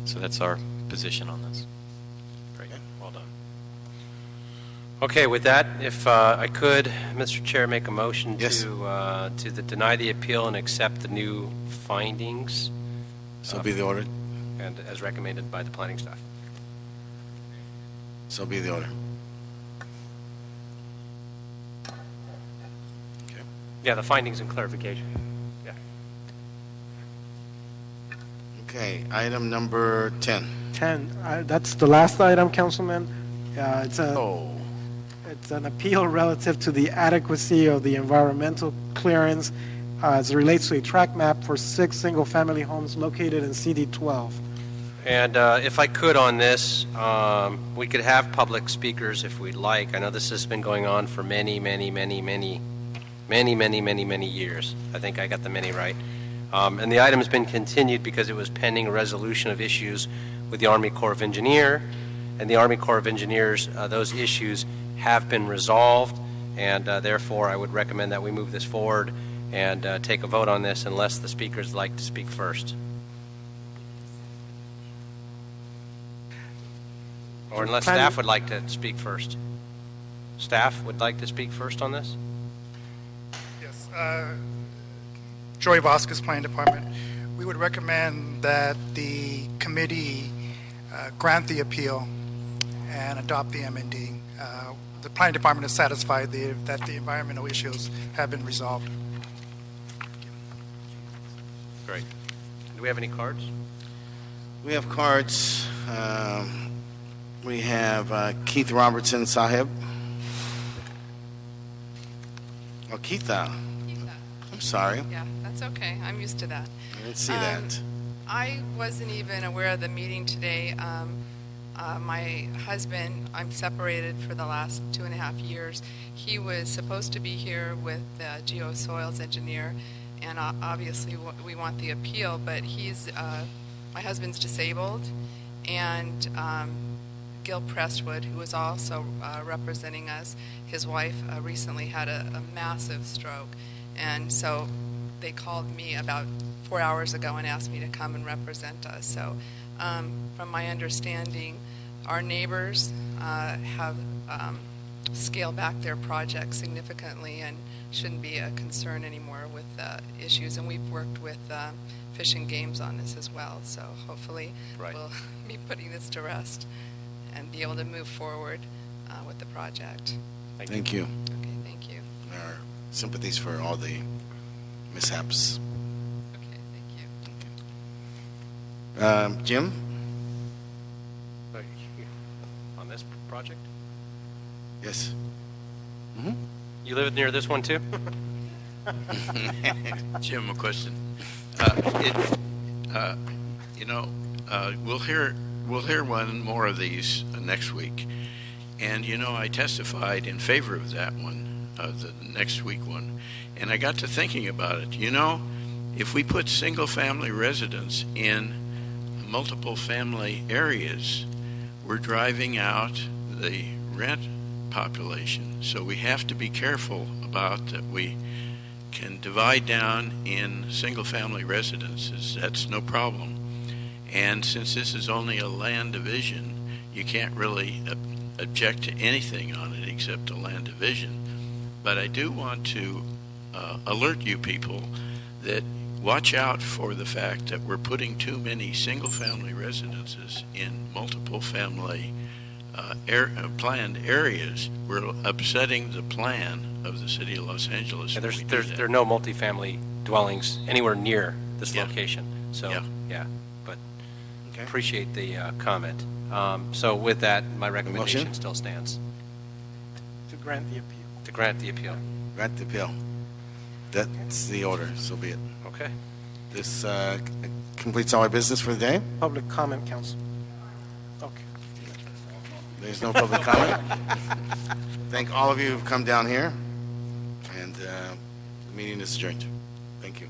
So that's our position on this. Very good. Well done. Okay, with that, if I could, Mr. Chair, make a motion to deny the appeal and accept the new findings. So be the order. And as recommended by the planning staff. So be the order. Okay. Yeah, the findings and clarification. Yeah. Okay, item number 10. 10. That's the last item, Councilman. It's an appeal relative to the adequacy of the environmental clearance as it relates to a track map for 6 single-family homes located in CD 12. And if I could on this, we could have public speakers if we'd like. I know this has been going on for many years. I think I got the many right. And the item has been continued because it was pending a resolution of issues with the Army Corps of Engineers. And the Army Corps of Engineers, those issues have been resolved, and therefore I would recommend that we move this forward and take a vote on this unless the speakers like to speak first. Or unless staff would like to speak first. Staff would like to speak first on this? Yes. Joy Vasquez, Planning Department. We would recommend that the committee grant the appeal and adopt the MND. the planning department is satisfied that the environmental issues have been resolved. Great. Do we have any cards? We have cards. We have Keith Robertson Sahib. Oh, Keitha. I'm sorry. Yeah, that's okay. I'm used to that. I didn't see that. I wasn't even aware of the meeting today. My husband, I'm separated for the last 2.5 years. He was supposed to be here with the geosoils engineer, and obviously we want the appeal, but my husband's disabled, and Gil Prestwood, who was also representing us, his wife recently had a massive stroke, and so they called me about 4 hours ago and asked me to come and represent us. So from my understanding, our neighbors have scaled back their project significantly and shouldn't be a concern anymore with issues, and we've worked with Fish and Games on this as well, so hopefully we'll be putting this to rest and be able to move forward with the project. Thank you. Okay, thank you. Our sympathies for all the mishaps. Okay, thank you. Jim? On this project? Yes. You live near this one too? Jim, a question. We'll hear one more of these next week, and I testified in favor of that one, the next week one, and I got to thinking about it. If we put single-family residents in multiple family areas, we're driving out the rent population. So we have to be careful about that. We can divide down in single-family residences. That's no problem. And since this is only a land division, you can't really object to anything on it except a land division. But I do want to alert you people that watch out for the fact that we're putting too many single-family residences in multiple family planned areas. We're upsetting the plan of the city of Los Angeles. Yeah, there are no multifamily dwellings anywhere near this location. So but appreciate the comment. So with that, my recommendation Motion? still stands. To grant the appeal. To grant the appeal. Grant the appeal. That's the order, so be it. Okay. This completes all our business for the day. Public comment, council. Okay. There's no public comment. Thank all of you who've come down here, and the meeting is adjourned. Thank you.